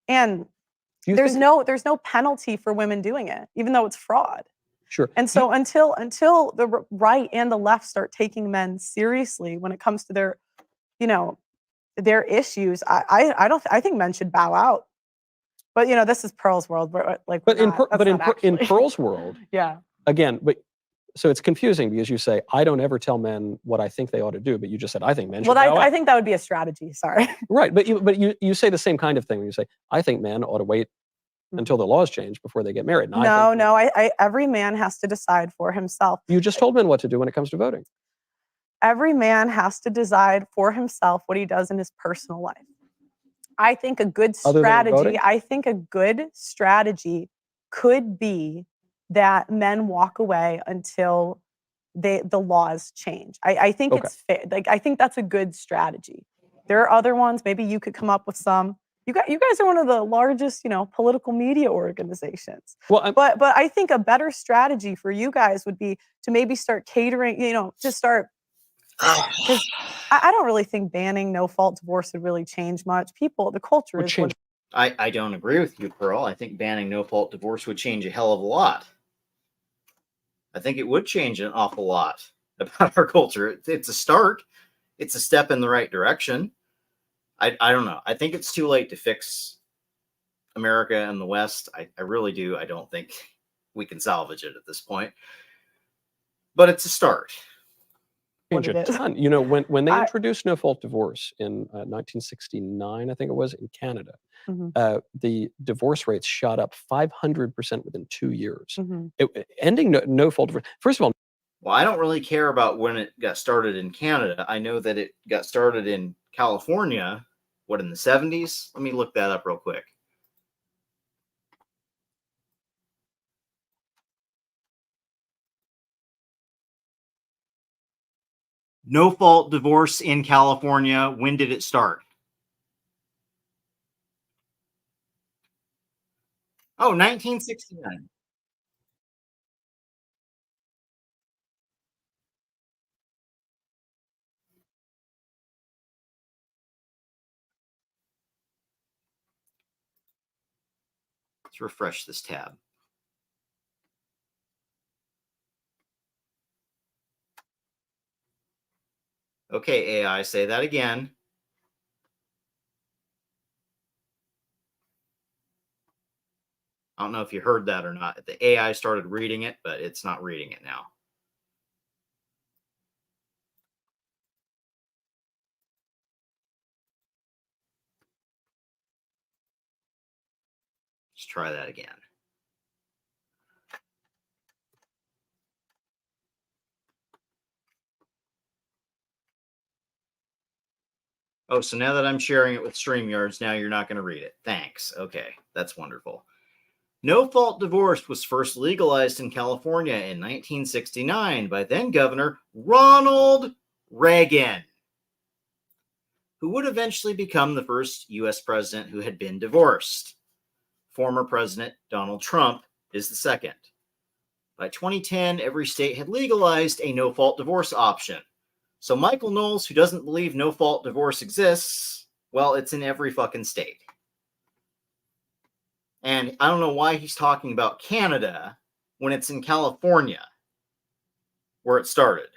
and there's no penalty for women doing it, even though it's fraud. Sure. And so until the right and the left start taking men seriously when it comes to their, their issues, I think men should bow out. But this is Pearl's world. In Pearl's world, yeah. Again, so it's confusing because you say I don't ever tell men what I think they ought to do, but you just said I think men should. Well, I think that would be a strategy. Sorry. Right, but you say the same kind of thing when you say I think men ought to wait until the laws change before they get married. Every man has to decide for himself. You just told men what to do when it comes to voting. Every man has to decide for himself what he does in his personal life. I think a good strategy could be that men walk away until the laws change. I think it's fair. I think that's a good strategy. There are other ones. Maybe you could come up with some. You guys are one of the largest, political media organizations. Well, but I think a better strategy for you guys would be to maybe start catering, to start, because I don't really think banning no-fault divorce would really change much. The culture is change. I don't agree with you, Pearl. I think banning no-fault divorce would change a hell of a lot. I think it would change an awful lot about our culture. It's a start. It's a step in the right direction. I don't know. I think it's too late to fix America and the West. I really do. I don't think we can salvage it at this point. But it's a start. Change a ton. When they introduced no-fault divorce in 1969, I think it was, in Canada, the divorce rates shot up 500% within 2 years. Ending no-fault divorce. First of all, well, I don't really care about when it got started in Canada. I know that it got started in California, in the 70s? Let me look that up real quick. No-fault divorce in California. When did it start? Oh, 1969. Let's refresh this tab. Okay, AI, say that again. I don't know if you heard that or not. The AI started reading it, but it's not reading it now. Let's try that again. Oh, so now that I'm sharing it with StreamYards, now you're not going to read it. Thanks. Okay, that's wonderful. No-fault divorce was first legalized in California in 1969 by then-Governor Ronald Reagan, who would eventually become the first U.S. president who had been divorced. Former President Donald Trump is the second. By 2010, every state had legalized a no-fault divorce option. So Michael Knowles, who doesn't believe no-fault divorce exists, well, it's in every fucking state. And I don't know why he's talking about Canada when it's in California where it started.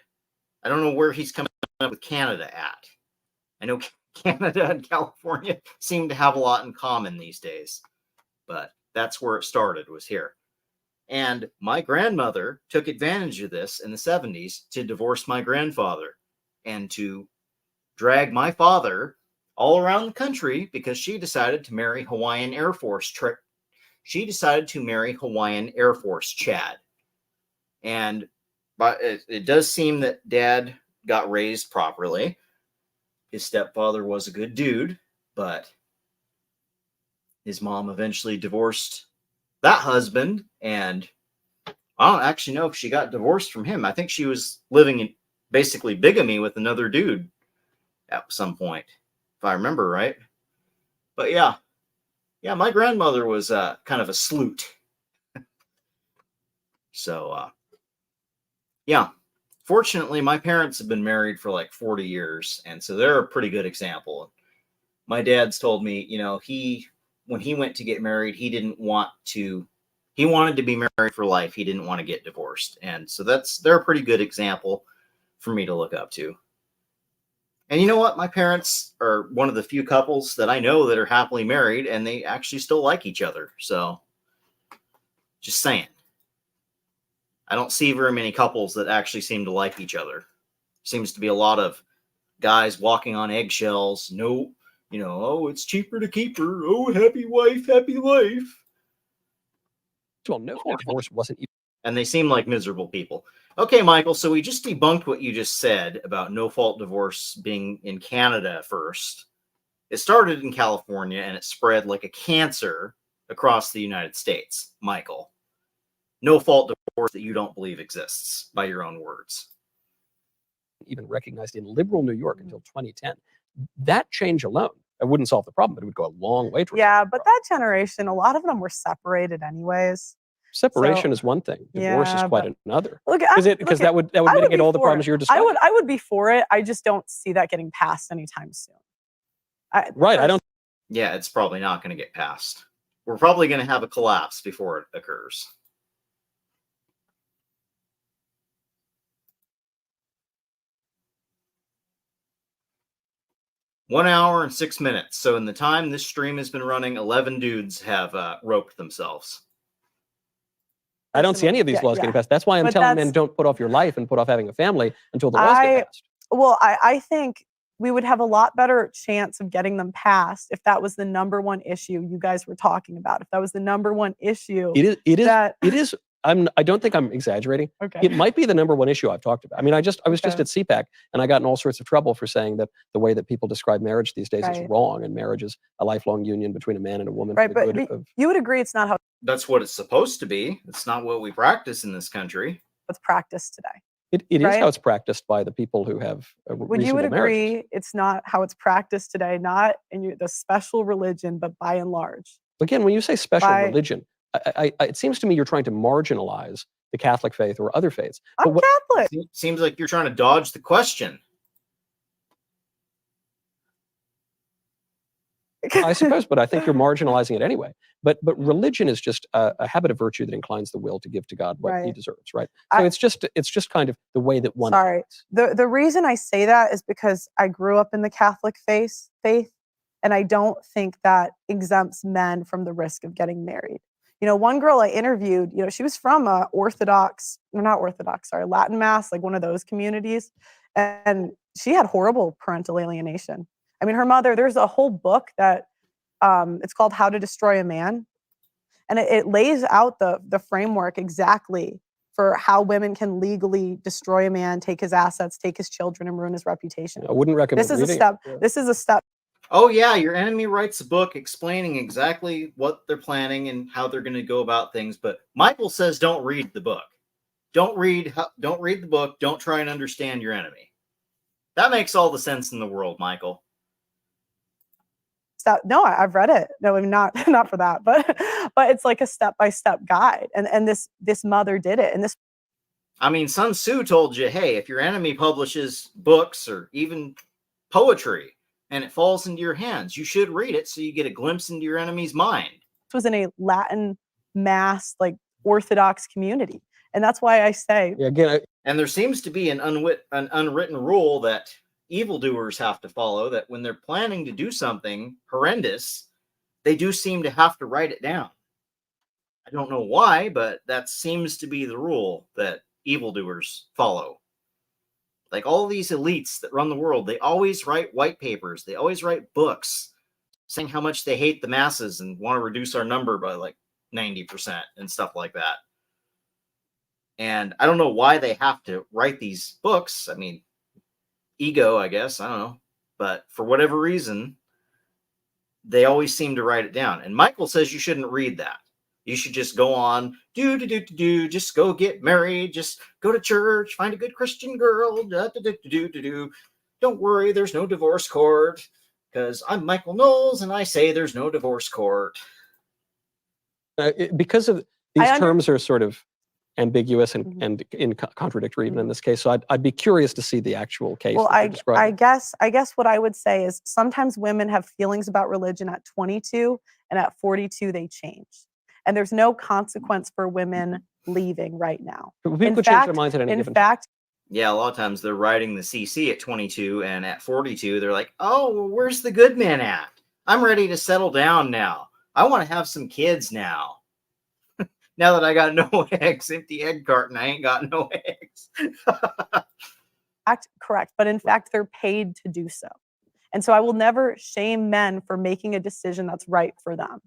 I don't know where he's coming up with Canada at. I know Canada and California seem to have a lot in common these days, but that's where it started, was here. And my grandmother took advantage of this in the 70s to divorce my grandfather and to drag my father all around the country because she decided to marry Hawaiian Air Force Chad. And but it does seem that Dad got raised properly. His stepfather was a good dude, but his mom eventually divorced that husband, and I don't actually know if she got divorced from him. I think she was living in basically bigamy with another dude. at some point, if I remember right. But yeah, my grandmother was kind of a sleut. So yeah, fortunately, my parents have been married for like 40 years, and so they're a pretty good example. My dad's told me, when he went to get married, he wanted to be married for life. He didn't want to get divorced. And so they're a pretty good example for me to look up to. And you know what? My parents are one of the few couples that I know that are happily married, and they actually still like each other. So just saying. I don't see very many couples that actually seem to like each other. Seems to be a lot of guys walking on eggshells. No, oh, it's cheaper to keep her. Oh, happy wife, happy life. Well, no fault divorce wasn't. And they seem like miserable people. Okay, Michael, so we just debunked what you just said about no-fault divorce being in Canada first. It started in California, and it spread like a cancer across the United States, Michael. No-fault divorce that you don't believe exists, by your own words. Even recognized in liberal New York until 2010. That change alone, it wouldn't solve the problem, but it would go a long way towards Yeah, but that generation, a lot of them were separated anyways. separation So, is one thing. Divorce is yeah, quite but- another. Look, Because that would mitigate all the problems you're describing. I would be for it. I just don't see that getting passed anytime soon. Right. I don't. Yeah, it's probably not going to get passed. We're probably going to have a collapse before it occurs. One hour and 6 minutes. So in the time this stream has been running, 11 dudes have roped themselves. I don't see any of these laws getting passed. That's why I'm But telling men that's- don't put off your life and put off having a family until the laws get passed. Well, I think we would have a lot better chance of getting them passed if that was the number one issue you guys were talking about. If that was the number one issue. It is. that- It is. I don't think I'm exaggerating. Okay. It might be the number one issue I've talked about. I mean, I was just at CPAC, and I got in all sorts of trouble for saying that the way that people describe marriage these days is Right. wrong, and marriage is a lifelong union between a man and a woman. Right, for the but good of you would agree it's not how That's what it's supposed to be. It's not what we practice in this country. it's practiced today. it is right? how it's practiced by the people who have Would you would reasonable marriages. agree it's not how it's practiced today, not in the special religion, but by and large? Again, when you say special By- religion, it seems to me you're trying to marginalize the Catholic faith or other faiths. I'm Catholic. Seems like you're trying to dodge the question. I suppose, but I think you're marginalizing it anyway. But religion is just a habit of virtue that inclines the will to give to God what He Right. deserves, right? So it's just kind of the way that one. Sorry. The reason I say that is because I grew up in the Catholic faith, and I don't think that exempts men from the risk of getting married. One girl I interviewed, she was from a Latin Mass, like one of those communities, and she had horrible parental alienation. I mean, her mother, there's a whole book that it's called How to Destroy a Man. And it lays out the framework exactly for how women can legally destroy a man, take his assets, take his children, and ruin his reputation. I wouldn't recommend This is a reading step. it. This is a step. Oh yeah, your enemy writes a book explaining exactly what they're planning and how they're going to go about things. But Michael says, don't read the book. Don't read the book. Don't try and understand your enemy. That makes all the sense in the world, Michael. No, I've read it. No, I mean, not for that, but it's like a step-by-step guide. And this mother did it. And this. I mean, Sun Tzu told you, hey, if your enemy publishes books or even poetry and it falls into your hands, you should read it so you get a glimpse into your enemy's mind. This was in a Latin Mass, like Orthodox community. And that's why I say. Yeah, again, and there seems to be an unwritten rule that evildoers have to follow, that when they're planning to do something horrendous, they do seem to have to write it down. I don't know why, but that seems to be the rule that evildoers follow. Like all these elites that run the world, they always write white papers. They always write books saying how much they hate the masses and want to reduce our number by like 90% and stuff like that. And I don't know why they have to write these books. I mean, ego, I guess. I don't know. But for whatever reason, they always seem to write it down. And Michael says you shouldn't read that. You should just go on, just go get married, just go to church, find a good Christian girl, don't worry, there's no divorce court, because I'm Michael Knowles and I say there's no divorce court. Because of these terms are sort of ambiguous and contradictory even in this case. So I'd be curious to see the actual case. Well, that you're describing. I guess what I would say is sometimes women have feelings about religion at 22, and at 42 they change. And there's no consequence for women leaving right now. People change their minds at any given time. Yeah, a lot of times they're riding the CC at 22, and at 42 they're like, oh, well, where's the good man at? I'm ready to settle down now. I want to have some kids now. Now that I got no eggs, empty egg carton, I ain't got no eggs. Correct. But in fact, they're paid to do so. And so I will never shame men for making a decision that's right for them.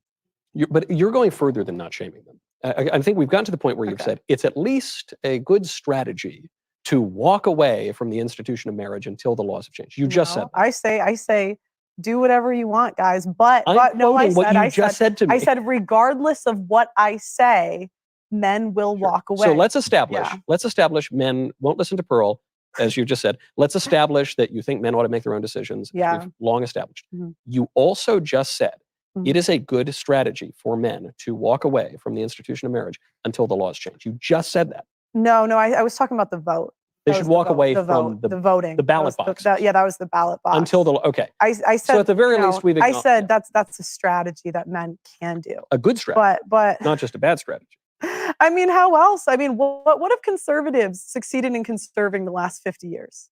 But you're going further than not shaming them. I think we've gotten to the point where you've said it's at least a good strategy to walk away from the institution of marriage until the laws have changed. You just said that. I say, do whatever you want, guys. But no, I said, regardless of what I say, men will walk away. So let's establish men won't listen to Pearl, as you just said. Let's establish that you think men ought to make their own decisions. Yeah. We've long established. You also just said it is a good strategy for men to walk away from the institution of marriage until the laws change. You just said that. No, I was talking about the vote. They should walk away from the voting, the ballot box. That was the ballot box. Until the I said. So at the very least, we've. I said that's a strategy that men can do. A good strategy, but not just a bad strategy. I mean, how else? I mean, what have conservatives succeeded in conserving the last 50 years?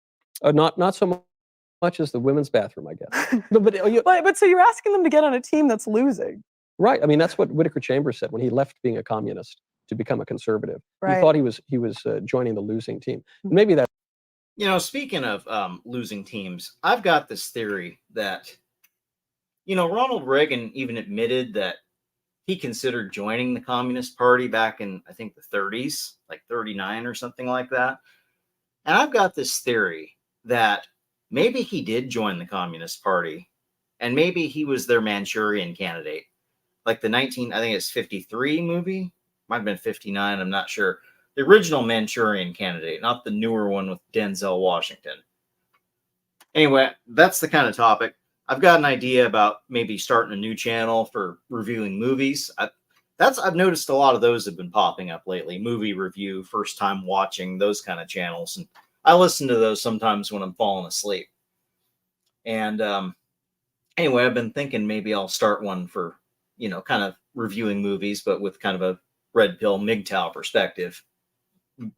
Not so much as the women's bathroom, I guess. but so you're asking them to get on a team that's losing, right? I mean, that's what Whittaker Chambers said when he left being a communist to become a conservative. Right. He thought he was joining the losing team. Maybe that. Speaking of losing teams, I've got this theory that, Ronald Reagan even admitted that he considered joining the Communist Party back in, I think, the 30s, like 39 or something like that. And I've got this theory that maybe he did join the Communist Party, and maybe he was their Manchurian candidate, like the I think it's 53 movie. Might have been 59, I'm not sure. The original Manchurian Candidate, not the newer one with Denzel Washington. Anyway, that's the kind of topic. I've got an idea about maybe starting a new channel for reviewing movies. I've noticed a lot of those have been popping up lately. Movie review, first time watching, those kind of channels. And I listen to those sometimes when I'm falling asleep. And anyway, I've been thinking maybe I'll start one for, kind of reviewing movies, but with kind of a red pill MGTOW perspective,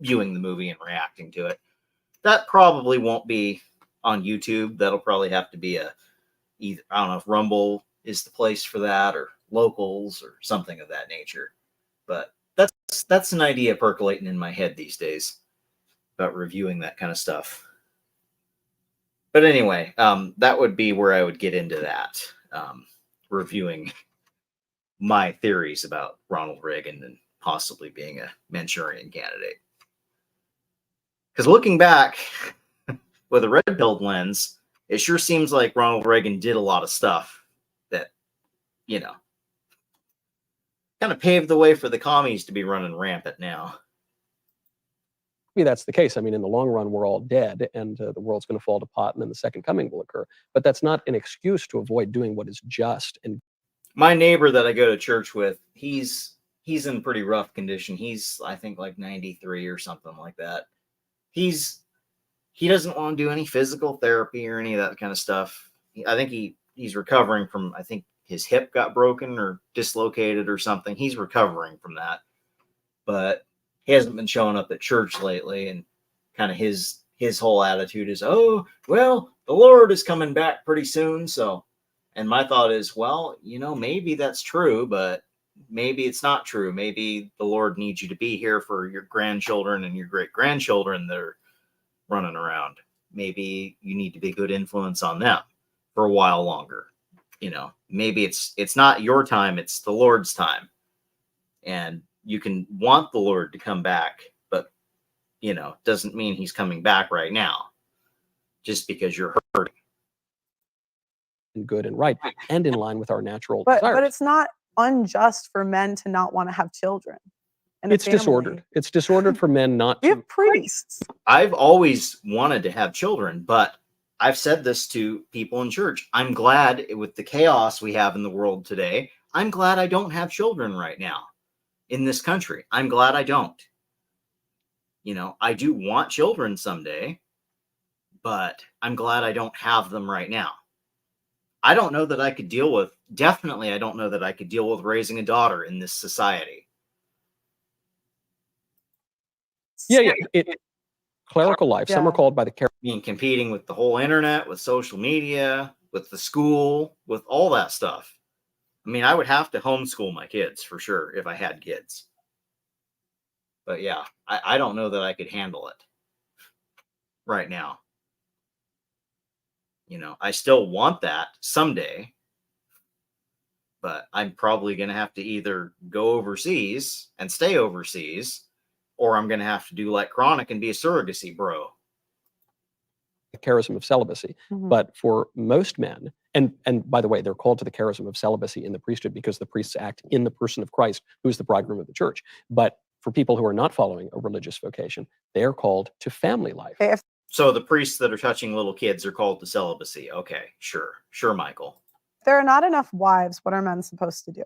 viewing the movie and reacting to it. That probably won't be on YouTube. That'll probably have to be either, I don't know if Rumble is the place for that, or Locals or something of that nature. But that's an idea percolating in my head these days about reviewing that kind of stuff. But anyway, that would be where I would get into that, reviewing my theories about Ronald Reagan and possibly being a Manchurian candidate. Because looking back with a red-pilled lens, it sure seems like Ronald Reagan did a lot of stuff that, kind of paved the way for the commies to be running rampant now. Maybe that's the case. I mean, in the long run, we're all dead, and the world's going to fall to pot, and then the second coming will occur. But that's not an excuse to avoid doing what is just. And my neighbor that I go to church with, he's in pretty rough condition. He's, I think, like 93 or something like that. He doesn't want to do any physical therapy or any of that kind of stuff. I think he's recovering from, I think his hip got broken or dislocated or something. He's recovering from that, but he hasn't been showing up at church lately. And kind of his whole attitude is, oh, well, the Lord is coming back pretty soon. So, and my thought is, well, maybe that's true, but maybe it's not true. Maybe the Lord needs you to be here for your grandchildren and your great grandchildren that are running around. Maybe you need to be a good influence on them for a while longer. Maybe it's not your time, it's the Lord's time. And you can want the Lord to come back, but, doesn't mean he's coming back right now just because you're hurting. Good and right, and in line with our natural desires. But it's not unjust for men to not want to have children. It's disordered. It's disordered for men not to. We have priests. I've always wanted to have children, but I've said this to people in church. I'm glad with the chaos we have in the world today, I'm glad I don't have children right now in this country. I'm glad I don't. You know, I do want children someday, but I'm glad I don't have them right now. I don't know that I could deal with, definitely, I don't know that I could deal with raising a daughter in this society. Yeah. Clerical life. Some are called by the competing with the whole internet, with social media, with the school, with all that stuff. I mean, I would have to homeschool my kids for sure if I had kids. But yeah, I don't know that I could handle it right now. You know, I still want that someday, but I'm probably going to have to either go overseas and stay overseas, or I'm going to have to do like Chronic and be a surrogacy bro. charism of celibacy. But for most men, and by the way, they're called to the charism of celibacy in the priesthood because the priests act in the person of Christ, who is the bridegroom of the church. But for people who are not following a religious vocation, they are called to family life. So the priests that are touching little kids are called to celibacy. Okay, sure, Michael. If there are not enough wives, what are men supposed to do?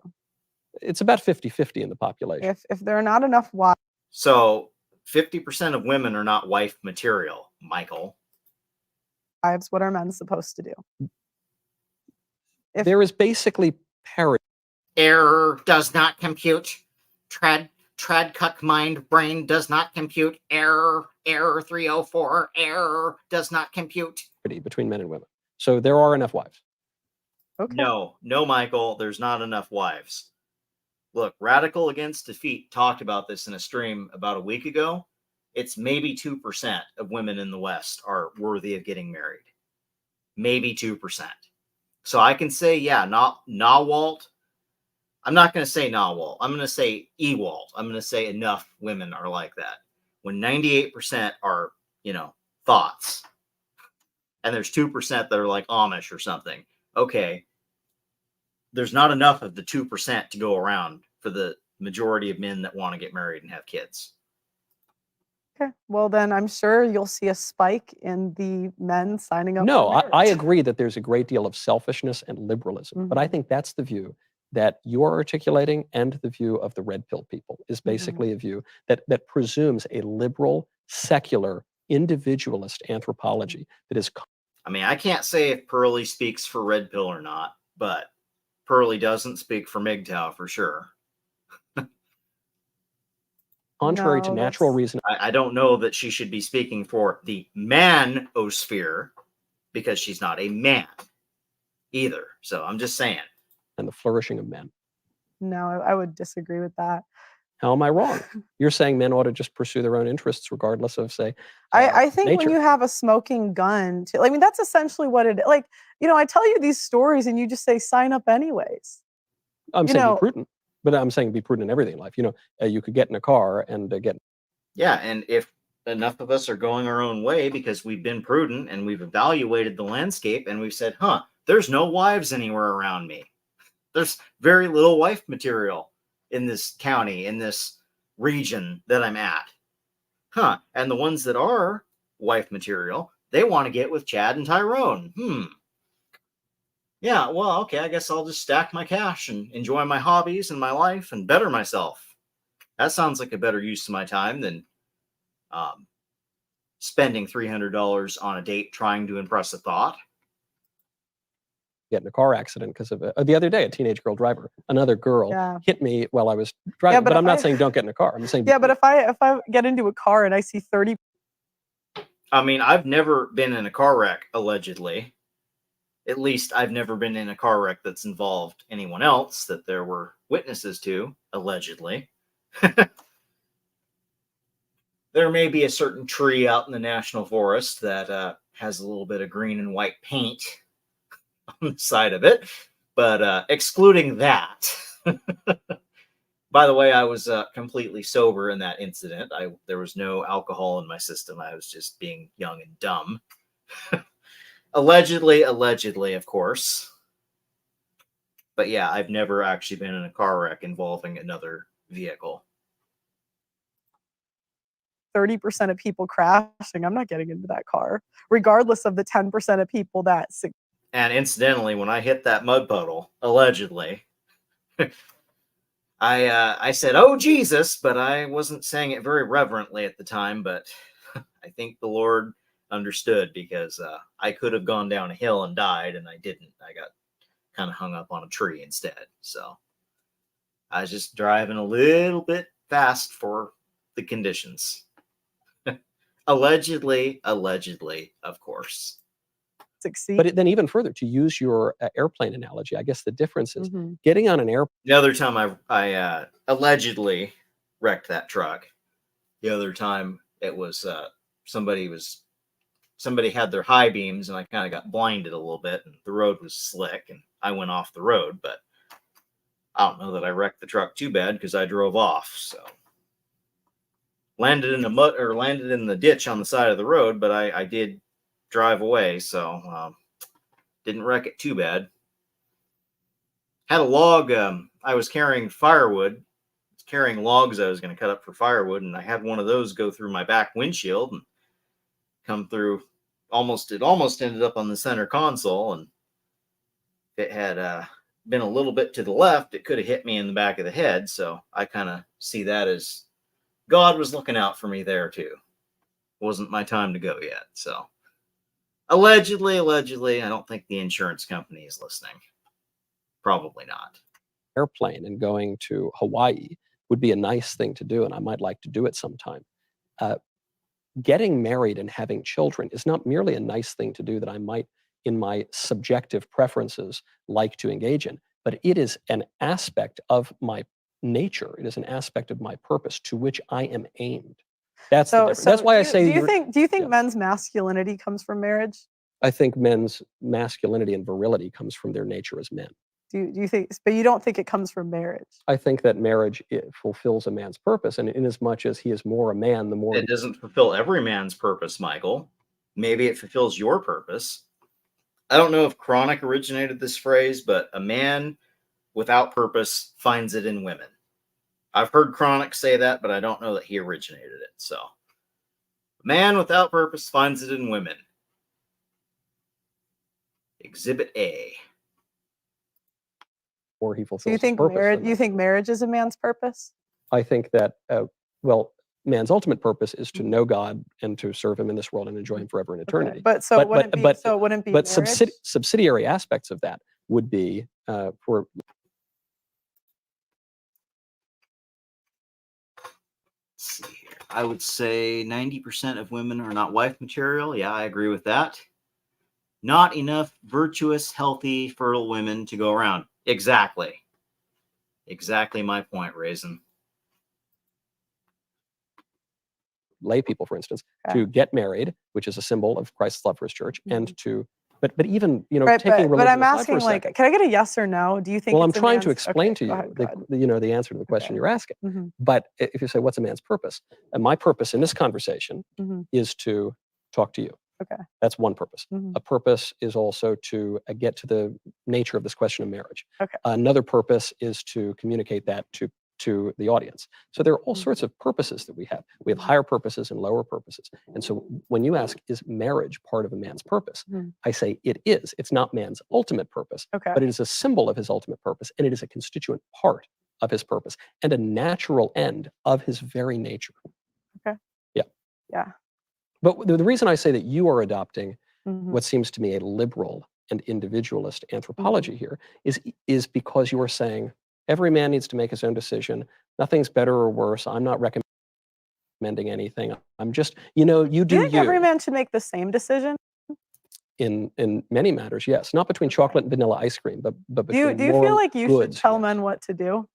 It's about 50-50 in the population. If there are not enough wives. So 50% of women are not wife material, Michael. What are men supposed to do? There is basically parity. Error does not compute. Tread cuck mind brain does not compute. Error 304. Error does not compute. Between men and women. So there are enough wives. Okay. No, Michael, there's not enough wives. Look, Radical Against Defeat talked about this in a stream about a week ago. It's maybe 2% of women in the West are worthy of getting married. Maybe 2%. So I can say, yeah, Nawalt. I'm not going to say Nawalt. I'm going to say Ewalt. I'm going to say enough women are like that. When 98% are, thoughts. And there's 2% that are like Amish or something. Okay. There's not enough of the 2% to go around for the majority of men that want to get married and have kids. Okay. Well, then I'm sure you'll see a spike in the men signing up. No, for I agree that there's a great deal of selfishness and liberalism, but I think that's the view that you are articulating, and the view of the red pill people is basically a view that presumes a liberal, secular, individualist anthropology that is. I mean, I can't say if Pearly speaks for red pill or not, but Pearly doesn't speak for MGTOW for sure. Contrary to natural reason. I don't know that she should be speaking for the manosphere because she's not a man either. So I'm just saying. And the flourishing of men. No, I would disagree with that. How am I wrong? You're saying men ought to just pursue their own interests regardless of, say, I think nature. when you have a smoking gun, I mean, that's essentially what it, like, I tell you these stories and you just say, sign up anyways. I'm saying be prudent, but I'm saying be prudent in everything in life. You could get in a car and get. Yeah, and if enough of us are going our own way because we've been prudent and we've evaluated the landscape and we've said, there's no wives anywhere around me. There's very little wife material in this county, in this region that I'm at. And the ones that are wife material, they want to get with Chad and Tyrone. Yeah, well, okay, I guess I'll just stack my cash and enjoy my hobbies and my life and better myself. That sounds like a better use of my time than spending $300 on a date trying to impress a thought. Get in a car accident because of the other day, a teenage girl driver, another girl hit me while I was driving. Yeah, but I'm not saying don't get in a car. I'm saying but if I get into a car and I see 30. I mean, I've never been in a car wreck, allegedly. At least I've never been in a car wreck that's involved anyone else that there were witnesses to, allegedly. There may be a certain tree out in the national forest that has a little bit of green and white paint on the side of it, but excluding that. By the way, I was completely sober in that incident. There was no alcohol in my system. I was just being young and dumb. Allegedly, of course. But yeah, I've never actually been in a car wreck involving another vehicle. 30% of people crashing, I'm not getting into that car, regardless of the 10% of people that. And incidentally, when I hit that mud puddle, allegedly, I said, "Oh Jesus," but I wasn't saying it very reverently at the time. But I think the Lord understood, because I could have gone down a hill and died, and I didn't. I got kind of hung up on a tree instead. So I was just driving a little bit fast for the conditions. Allegedly, of course. Succeed. But then even further, to use your airplane analogy, I guess the difference is getting on an airplane. The other time I allegedly wrecked that truck. The other time it was somebody had their high beams, and I kind of got blinded a little bit, and the road was slick, and I went off the road. But I don't know that I wrecked the truck too bad, because I drove off. So landed in the mud, or landed in the ditch on the side of the road, but I did drive away, so didn't wreck it too bad. Had a log. I was carrying firewood, carrying logs I was going to cut up for firewood, and I had one of those go through my back windshield and come through. It almost ended up on the center console, and if it had been a little bit to the left, it could have hit me in the back of the head. So I kind of see that as God was looking out for me there too. Wasn't my time to go yet. So allegedly, I don't think the insurance company is listening. Probably not. Airplane and going to Hawaii would be a nice thing to do, and I might like to do it sometime. Getting married and having children is not merely a nice thing to do that I might, in my subjective preferences, like to engage in, but it is an aspect of my nature. It is an aspect of my purpose to which I am aimed. That's the difference. That's why I say. Do you think men's masculinity comes from marriage? I think men's masculinity and virility comes from their nature as men. Do you think? But you don't think it comes from marriage? I think that marriage fulfills a man's purpose, and in as much as he is more a man, the more it doesn't fulfill every man's purpose, Michael. Maybe it fulfills your purpose. I don't know if Chronic originated this phrase, but a man without purpose finds it in women. I've heard Chronic say that, but I don't know that he originated it. So, a man without purpose finds it in women. Exhibit A. Or he fulfills. Do you think marriage? You think marriage is a man's purpose? I think that man's ultimate purpose is to know God and to serve Him in this world and enjoy Him forever in eternity. Okay. But it wouldn't be. But subsidiary aspects of that would be for. Let's see here. I would say 90% of women are not wife material. Yeah, I agree with that. Not enough virtuous, healthy, fertile women to go around. Exactly my point, Raisin. Lay people, for instance, to get married, which is a symbol of Christ's love for His church, and to, but even taking religion. But I'm asking, like, can I get a yes or no? Do you think? Well, I'm trying to explain to you, the answer to the question you're asking. But if you say, "What's a man's purpose?" And my purpose in this conversation is to talk to you. Okay. That's one purpose. A purpose is also to get to the nature of this question of marriage. Okay. Another purpose is to communicate that to the audience. So there are all sorts of purposes that we have. We have higher purposes and lower purposes. And so when you ask, is marriage part of a man's purpose? I say it is. It's not man's ultimate purpose, but it is a symbol of his ultimate purpose, and it is a constituent part of his purpose and a natural end of his very nature. Okay. Yeah. Yeah. But the reason I say that you are adopting what seems to me a liberal and individualist anthropology here is because you are saying every man needs to make his own decision. Nothing's better or worse. I'm not recommending anything. I'm just, you do you. Do you think every man should make the same decision? In many matters, yes. Not between chocolate and vanilla ice cream, but between do you feel like you goods, should tell men what to do?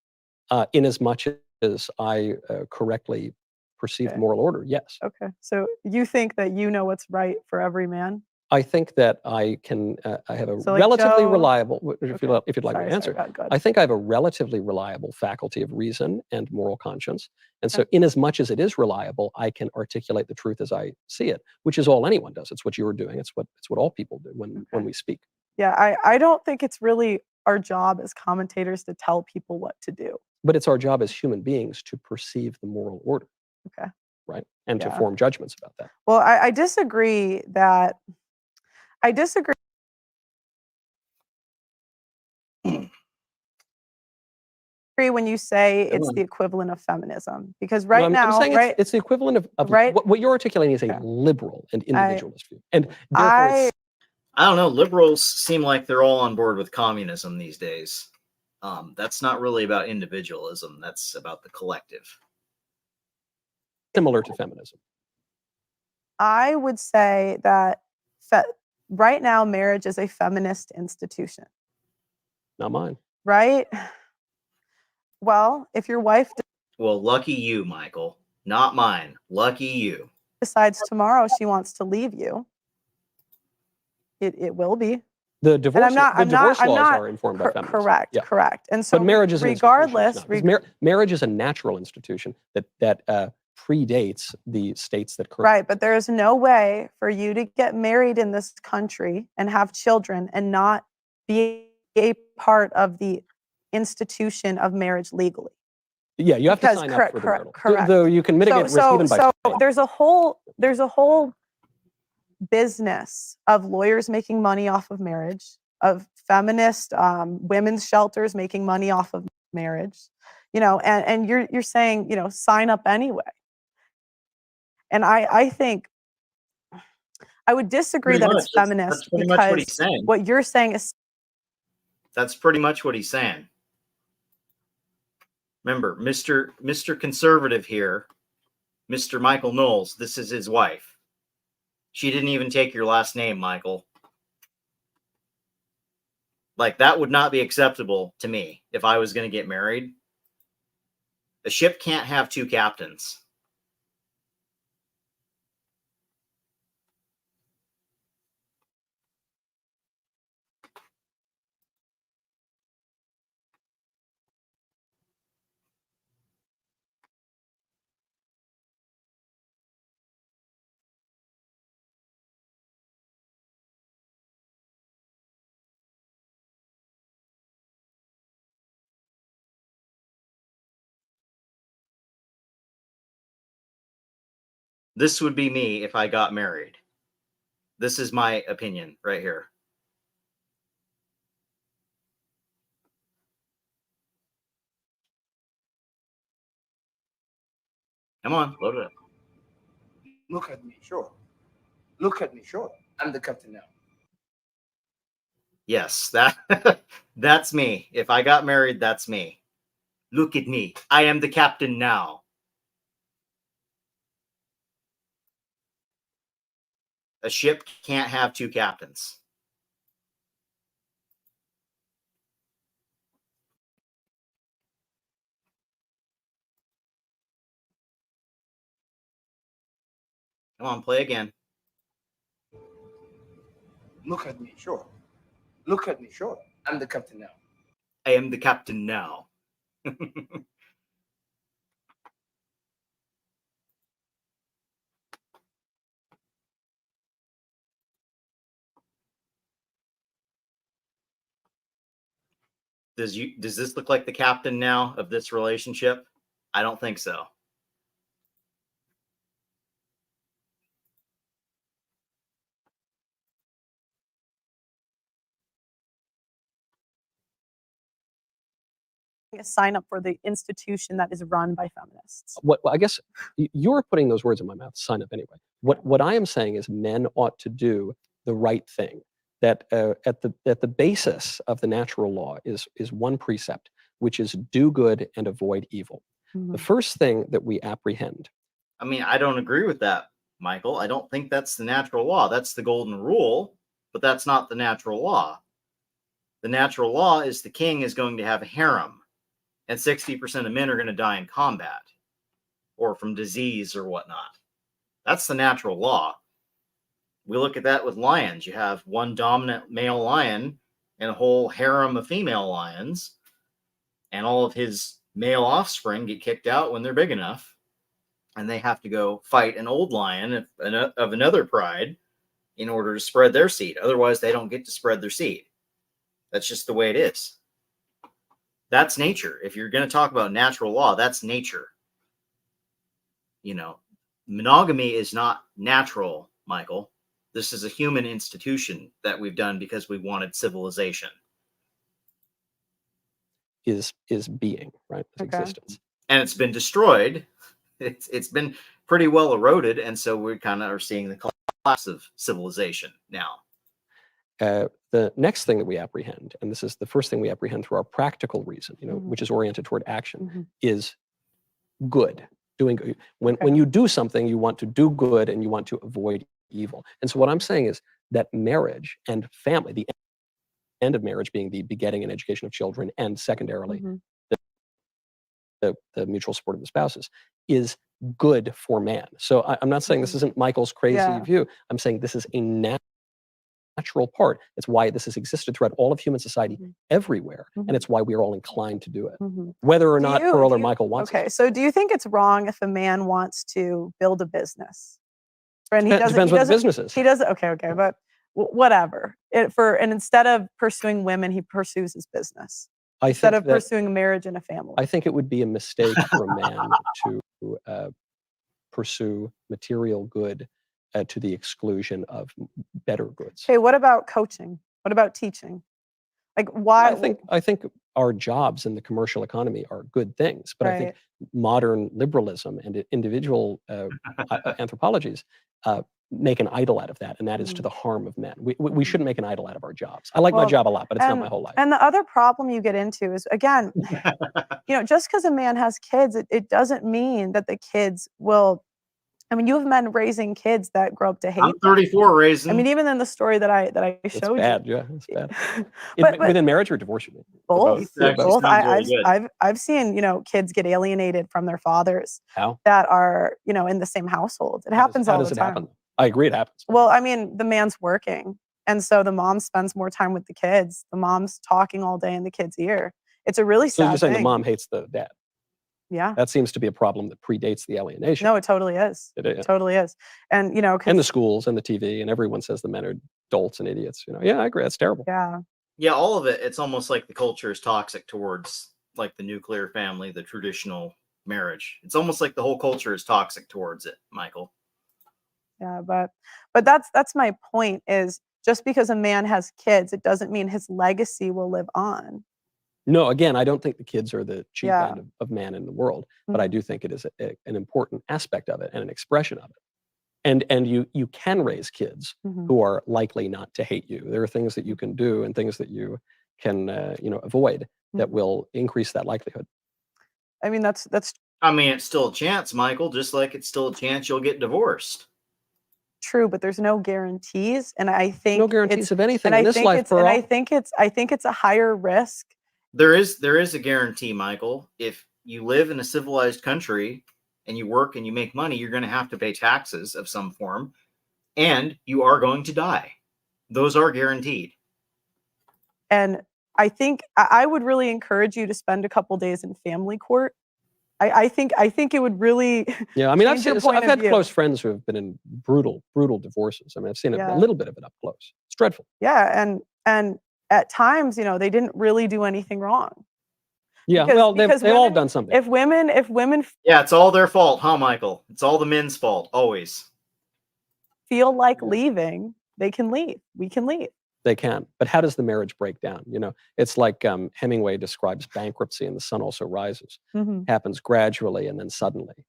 In as much as I correctly perceived moral order, yes. Okay. So you think that you know what's right for every man? I think that I can. I have a relatively reliable. If you'd like me to answer, I think I have a relatively reliable faculty of reason and moral conscience, and so in as much as it is reliable, I can articulate the truth as I see it, which is all anyone does. It's what you're doing. It's what all people do when we speak. Yeah, I don't think it's really our job as commentators to tell people what to do. But it's our job as human beings to perceive the moral order. Okay. right? And to Yeah. form judgments about that. Well, I disagree that. I disagree. When you say it's the equivalent of feminism, because right I'm now, saying right, it's the equivalent of right, what you're articulating is a liberal and individualist view, and therefore it's I don't know. Liberals seem like they're all on board with communism these days. That's not really about individualism. That's about the collective. similar to feminism. I would say that right now marriage is a feminist institution. Not mine. Right? Well, if your wife Well, lucky you, Michael. Not mine. Lucky you. decides tomorrow she wants to leave you, it will be. The divorce, I'm laws not are informed by feminism. correct, Yeah. correct. And so but marriage is regardless, marriage is a natural institution that predates the states that currently. Right, but there is no way for you to get married in this country and have children and not be a part of the institution of marriage legally. Yeah, you have to sign up for the marital. Though you can mitigate risk even by. So there's a whole business of lawyers making money off of marriage, of feminist women's shelters making money off of marriage, and you're saying, sign up anyway. And I think I would disagree that it's feminist because what you're saying is. That's pretty much what he's saying. Remember, Mr. Conservative here, Mr. Michael Knowles, this is his wife. She didn't even take your last name, Michael. Like, that would not be acceptable to me if I was going to get married. A ship can't have two captains. This would be me if I got married. This is my opinion right here. Come on, load it up. Look at me, sure. Look at me, sure. I'm the captain now. Yes, that's me. If I got married, that's me. Look at me. I am the captain now. A ship can't have two captains. Come on, play again. Look at me, sure. Look at me, sure. I'm the captain now. I am the captain now. Does this look like the captain now of this relationship? I don't think so. Sign up for the institution that is run by feminists. Well, I guess you're putting those words in my mouth. Sign up anyway. What I am saying is men ought to do the right thing. That at the basis of the natural law is one precept, which is do good and avoid evil. Mm-hmm. The first thing that we apprehend. I mean, I don't agree with that, Michael. I don't think that's the natural law. That's the golden rule, but that's not the natural law. The natural law is the king is going to have a harem, and 60% of men are going to die in combat or from disease or whatnot. That's the natural law. We look at that with lions. You have one dominant male lion and a whole harem of female lions, and all of his male offspring get kicked out when they're big enough, and they have to go fight an old lion of another pride in order to spread their seed. Otherwise, they don't get to spread their seed. That's just the way it is. That's nature. If you're going to talk about natural law, that's nature. monogamy is not natural, Michael. This is a human institution that we've done because we wanted civilization. Is being, right? Is existence. And it's been destroyed. It's been pretty well eroded, and so we kind of are seeing the collapse of civilization now. The next thing that we apprehend, and this is the first thing we apprehend through our practical reason, which is oriented toward action, is good. Doing good. When you do something, you want to do good and you want to avoid evil. And so what I'm saying is that marriage and family, the end of marriage being the begetting and education of children, and secondarily the mutual support of the spouses, is good for man. So I'm not saying this isn't Michael's crazy view. I'm saying this is a natural part. It's why this has existed throughout all of human society everywhere, and it's why we are all inclined to do it, whether or not Pearl or Michael wants it. Okay, so do you think it's wrong if a man wants to build a business? And Depends what the business is. He doesn't. Okay, but whatever. And instead of pursuing women, he pursues his business. Instead of pursuing a marriage and a family. I think it would be a mistake for a man to pursue material good to the exclusion of better goods. Okay, what about coaching? What about teaching? Like, why? I think our jobs in the commercial economy are good things, but I think modern liberalism and individual anthropologies make an idol out of that, and that is to the harm of men. We shouldn't make an idol out of our jobs. I like my job a lot, but it's not my whole life. And the other problem you get into is, again, just because a man has kids, it doesn't mean that the kids will. I mean, you have men raising kids that grow up to hate. I'm 34 raising. I mean, even in the story that I showed it's bad, you. Yeah, it's bad. Within marriage or divorce, you mean? Both. Both. I've seen kids get alienated from their fathers. How? That are in the same household. It happens all the time. Happen? I agree, it happens. Well, I mean, the man's working, and so the mom spends more time with the kids. The mom's talking all day in the kid's ear. It's a really sad So you're saying thing. the mom hates the dad? Yeah. That seems to be a problem that predates the alienation. No, it totally is. It totally is. And and the schools and the TV and everyone says the men are dolts and idiots. Yeah, I agree. That's terrible. Yeah, all of it. It's almost like the culture is toxic towards like the nuclear family, the traditional marriage. It's almost like the whole culture is toxic towards it, Michael. Yeah, but that's my point, is just because a man has kids, it doesn't mean his legacy will live on. No, again, I don't think the kids are the chief end of man in the world, but I do think it is an important aspect of it and an expression of it. And you can raise kids who are likely not to hate you. There are things that you can do and things that you can avoid that will increase that likelihood. I mean, that's. I mean, it's still a chance, Michael. Just like it's still a chance you'll get divorced. True, but there's no guarantees, and I think no guarantees of anything in this life. And I think it's a higher risk. There is a guarantee, Michael. If you live in a civilized country and you work and you make money, you're going to have to pay taxes of some form, and you are going to die. Those are guaranteed. And I think I would really encourage you to spend a couple days in family court. I think it would really. Yeah, I mean, I've had close friends who have been in brutal divorces. I mean, I've seen a little bit of it up close. It's dreadful. Yeah, and at times, they didn't really do anything wrong. Yeah, they've all done something. If women. Yeah, it's all their fault, huh, Michael? It's all the men's fault, always. Feel like leaving, they can leave. We can leave. They can, but how does the marriage break down? It's like Hemingway describes bankruptcy in The Sun Also Rises. Happens gradually and then suddenly.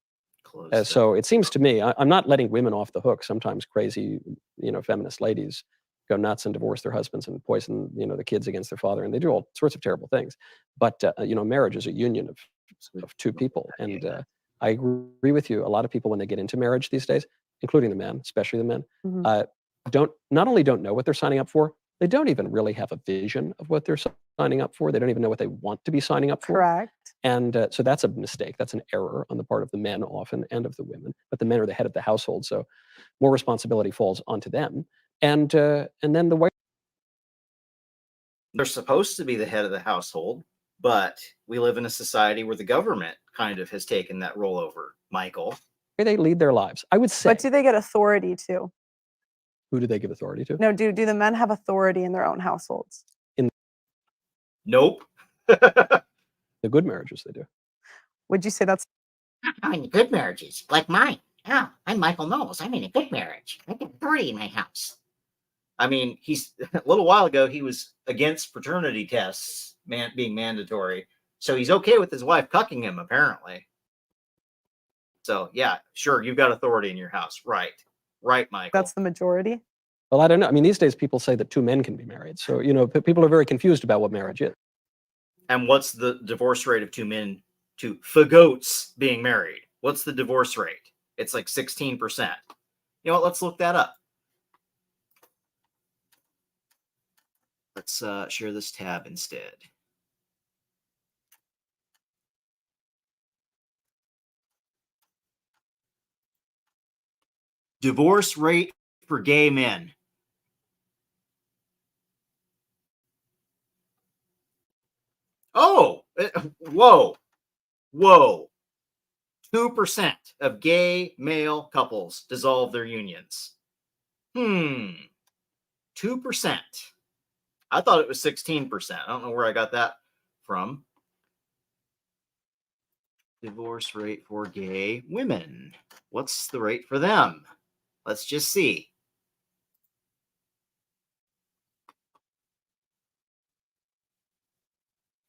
So it seems to me, I'm not letting women off the hook. Sometimes crazy, feminist ladies go nuts and divorce their husbands and poison, the kids against their father, and they do all sorts of terrible things. But marriage is a union of two people, and I agree with you. A lot of people, when they get into marriage these days, including the men, especially the men, not only don't know what they're signing up for, they don't even really have a vision of what they're signing up for. They don't even know what they want to be signing up for. Correct. And so that's a mistake. That's an error on the part of the men often and of the women. But the men are the head of the household, so more responsibility falls onto them. And then the way they're supposed to be the head of the household, but we live in a society where the government kind of has taken that role over, Michael. They lead their lives, I would say. But do they get authority too? Who do they give authority to? No, do the men have authority in their own households? Nope. The good marriages, they do. Would you say that's in good marriages, like mine? Yeah, I'm Michael Knowles. I'm in a good marriage. I can party in my house. I mean, he's a little while ago, he was against paternity tests being mandatory. So he's okay with his wife cucking him, apparently. So, yeah, sure, you've got authority in your house. Right. Right, Michael. That's the majority. Well, I don't know. I mean, these days people say that two men can be married. So, people are very confused about what marriage is. And what's the divorce rate of two fagots being married? What's the divorce rate? It's like 16%. You know what? Let's look that up. Let's share this tab instead. Divorce rate for gay men. Oh, whoa, whoa. 2% of gay male couples dissolve their unions. 2%. I thought it was 16%. I don't know where I got that from. Divorce rate for gay women. What's the rate for them? Let's just see.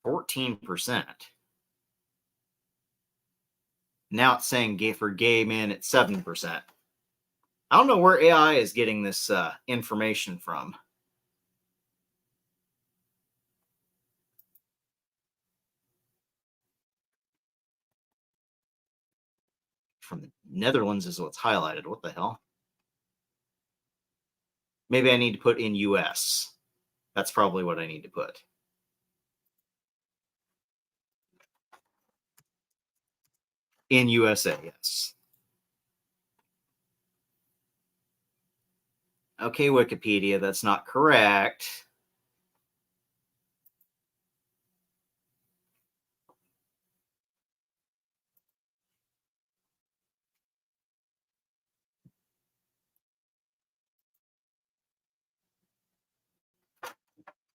%. Now it's saying for gay men, it's 7%. I don't know where AI is getting this information from. From the Netherlands is what's highlighted. What the hell? Maybe I need to put in US. That's probably what I need to put. In USA, yes. Okay, Wikipedia, that's not correct.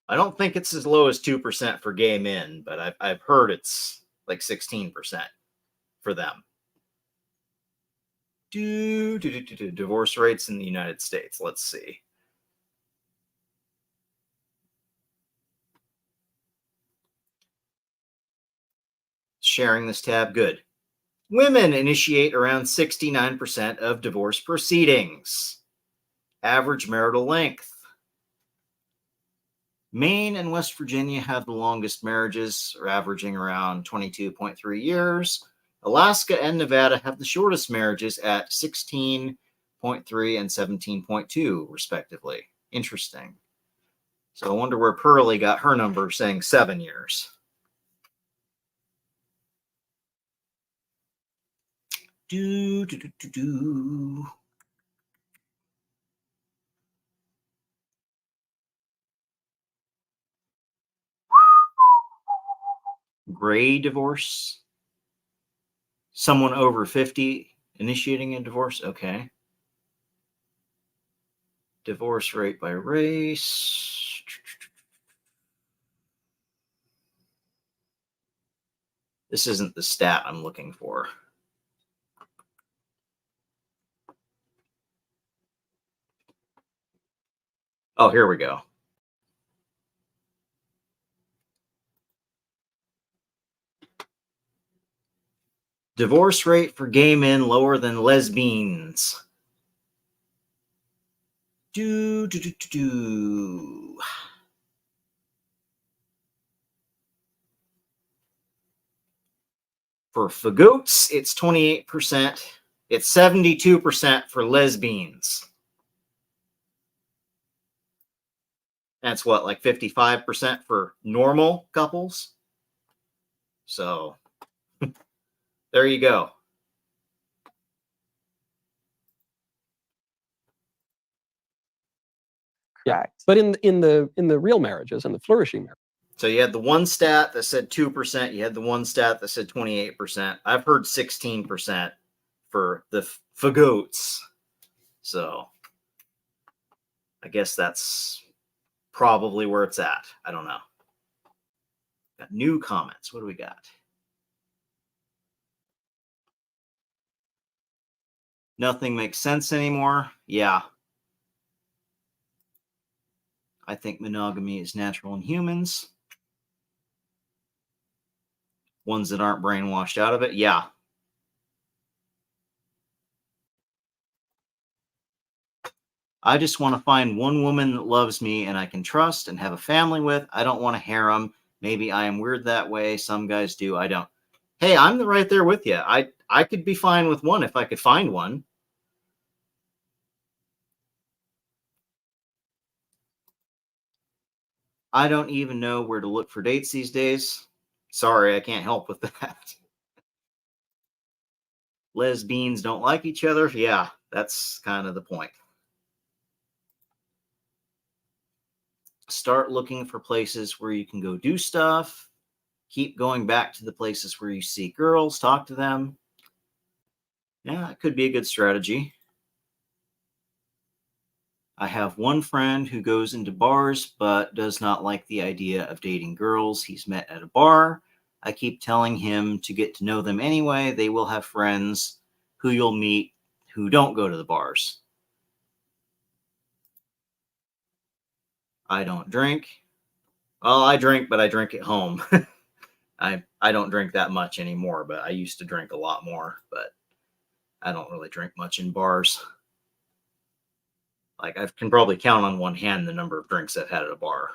I don't think it's as low as 2% for gay men, but I've heard it's like 16% for them. Divorce rates in the United States. Let's see. Sharing this tab. Good. Women initiate around 69% of divorce proceedings. Average marital length. Maine and West Virginia have the longest marriages, averaging around 22.3 years. Alaska and Nevada have the shortest marriages at 16.3 and 17.2, respectively. Interesting. So I wonder where Pearly got her number saying 7 years. Gray divorce. Someone over 50 initiating a divorce. Okay. Divorce rate by race. This isn't the stat I'm looking for. Oh, here we go. Divorce rate for gay men lower than lesbians. For fagots, it's 28%. It's 72% for lesbians. That's what, like 55% for normal couples? So there you go. Yeah, but in the real marriages and the flourishing marriages. So you had the one stat that said 2%. You had the one stat that said 28%. I've heard 16% for the fagots. So I guess that's probably where it's at. I don't know. Got new comments. What do we got? Nothing makes sense anymore. Yeah. I think monogamy is natural in humans. Ones that aren't brainwashed out of it. Yeah. I just want to find one woman that loves me and I can trust and have a family with. I don't want a harem. Maybe I am weird that way. Some guys do. I don't. Hey, I'm right there with you. I could be fine with one if I could find one. I don't even know where to look for dates these days. Sorry, I can't help with that. Lesbians don't like each other. Yeah, that's kind of the point. Start looking for places where you can go do stuff. Keep going back to the places where you see girls, talk to them. Yeah, it could be a good strategy. I have one friend who goes into bars but does not like the idea of dating girls he's met at a bar. I keep telling him to get to know them anyway. They will have friends who you'll meet who don't go to the bars. I don't drink. Well, I drink, but I drink at home. I don't drink that much anymore, but I used to drink a lot more, but I don't really drink much in bars. Like, I can probably count on one hand the number of drinks I've had at a bar.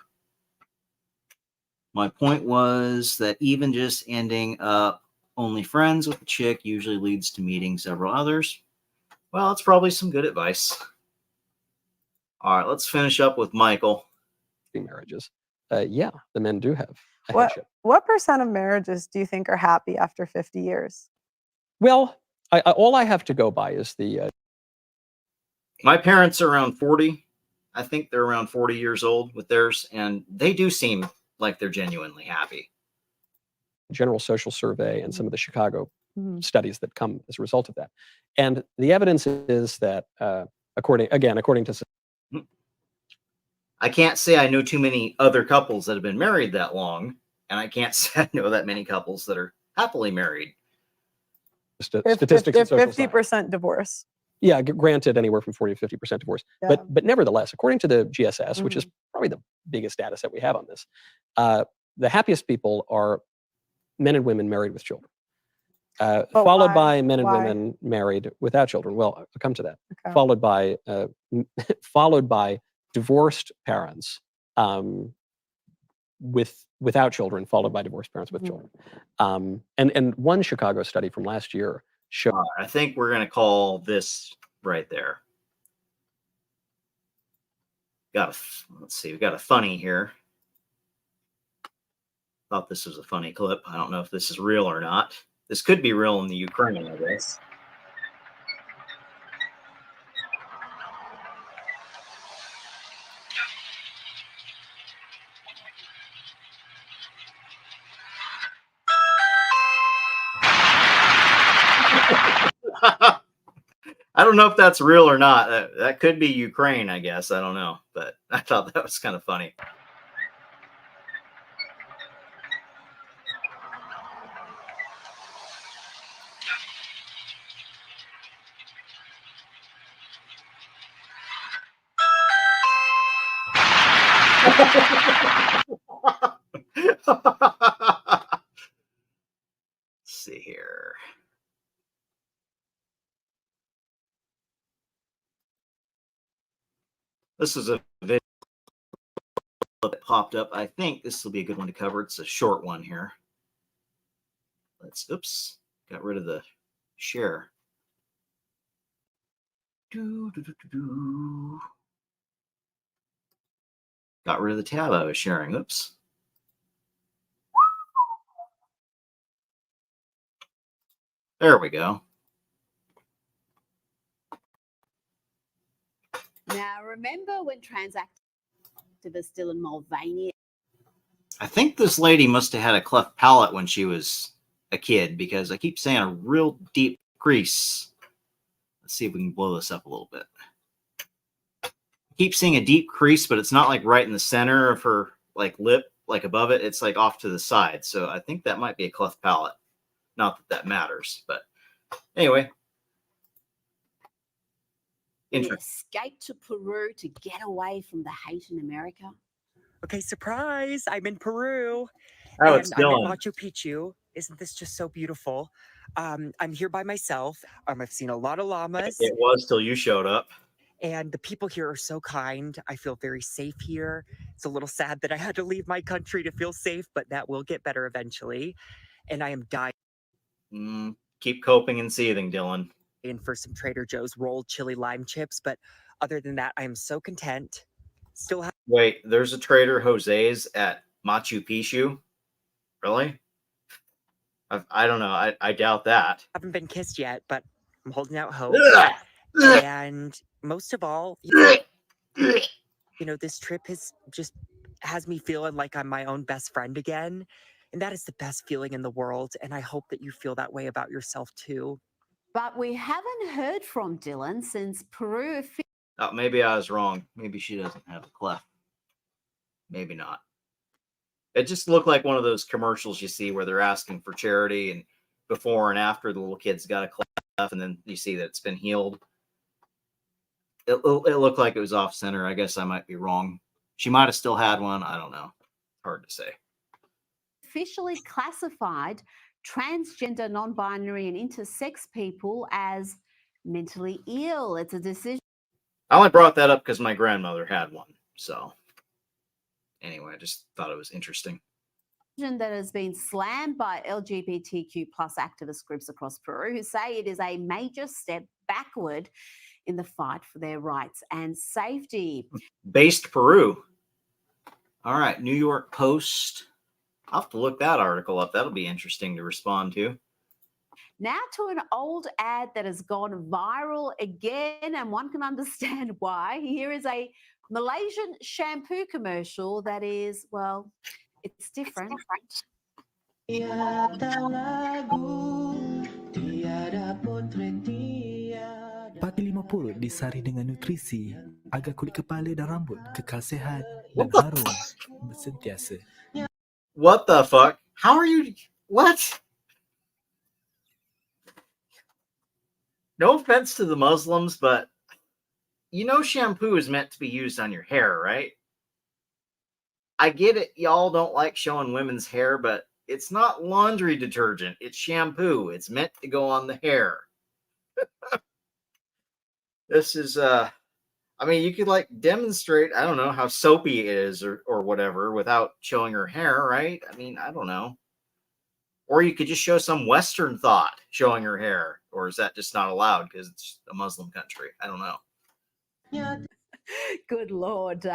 My point was that even just ending up only friends with a chick usually leads to meeting several others. Well, it's probably some good advice. All right, let's finish up with Michael. Marriages. Yeah, the men do have a What headship. what percent of marriages do you think are happy after 50 years? Well, all I have to go by is the My parents are around 40. I think they're around 40 years old with theirs, and they do seem like they're genuinely happy. General Social Survey and some of the Chicago studies that come as a result of that. And the evidence is that, according to... I can't say I know too many other couples that have been married that long, and I can't say I know that many couples that are happily married. Statistics and social 50% divorce. Yeah, granted, anywhere from 40 to 50% divorce. Yeah. But nevertheless, according to the GSS, which is probably the biggest data set we have on this, the happiest people are men and women married with children, followed by men and women married without children. Well, I'll come to that. Okay. Followed by divorced parents without children, followed by divorced parents with children. And one Chicago study from last year showed... I think we're going to call this right there. Let's see, we got a funny here. Thought this was a funny clip. I don't know if this is real or not. This could be real in the Ukraine, I guess. I don't know if that's real or not. That could be Ukraine, I guess. I don't know. But I thought that was kind of funny. Let's see here. This is a video that popped up. I think this will be a good one to cover. It's a short one here. Oops, got rid of the share. Got rid of the tab I was sharing. Oops. There we go. Now, remember when trans activists Dylan Mulvaney... I think this lady must have had a cleft palate when she was a kid, because I keep saying a real deep crease. Let's see if we can blow this up a little bit. I keep seeing a deep crease, but it's not like right in the center of her lip, like above it. It's like off to the side. So I think that might be a cleft palate. Not that that matters, but anyway. escaped to Peru to get away from the hate in America? Okay, surprise! I'm in Peru. Oh, it's I'm at Dylan. Machu Picchu. Isn't this just so beautiful? I'm here by myself. I've seen a lot of llamas. It was till you showed up. And the people here are so kind. I feel very safe here. It's a little sad that I had to leave my country to feel safe, but that will get better eventually. And I am dying Keep coping and seething, Dylan. for some Trader Joe's rolled chili lime chips. But other than that, I am so content. Still have. Wait, there's a Trader Jose's at Machu Picchu? Really? I don't know. I doubt that. Haven't been kissed yet, but I'm holding out hope. And most of all, this trip has me feeling like I'm my own best friend again. And that is the best feeling in the world. And I hope that you feel that way about yourself too. But we haven't heard from Dylan since Peru. Oh, maybe I was wrong. Maybe she doesn't have a clef. Maybe not. It just looked like one of those commercials you see where they're asking for charity, and before and after the little kid's got a clef, and then you see that it's been healed. It looked like it was off center. I guess I might be wrong. She might have still had one. I don't know. Hard to say. Officially classified transgender, non-binary, and intersex people as mentally ill. It's a decision. I only brought that up because my grandmother had one. So anyway, I just thought it was interesting. That has been slammed by LGBTQ plus activist groups across Peru, who say it is a major step backward in the fight for their rights and safety. Based Peru. All right, New York Post. I'll have to look that article up. That'll be interesting to respond to. Now to an old ad that has gone viral again, and one can understand why. Here is a Malaysian shampoo commercial that is, well, it's different. Pagi 50 disari dengan nutrisi agar kulit kepala dan rambut kekal sehat dan harum sentiasa. What the fuck? How are you? What? No offense to the Muslims, but shampoo is meant to be used on your hair, right? I get it. Y'all don't like showing women's hair, but it's not laundry detergent. It's shampoo. It's meant to go on the hair. This is, you could demonstrate, I don't know, how soapy it is or whatever without showing her hair, right? I don't know. Or you could just show some Western thought showing her hair. Or is that just not allowed because it's a Muslim country? I don't know. Good Lord.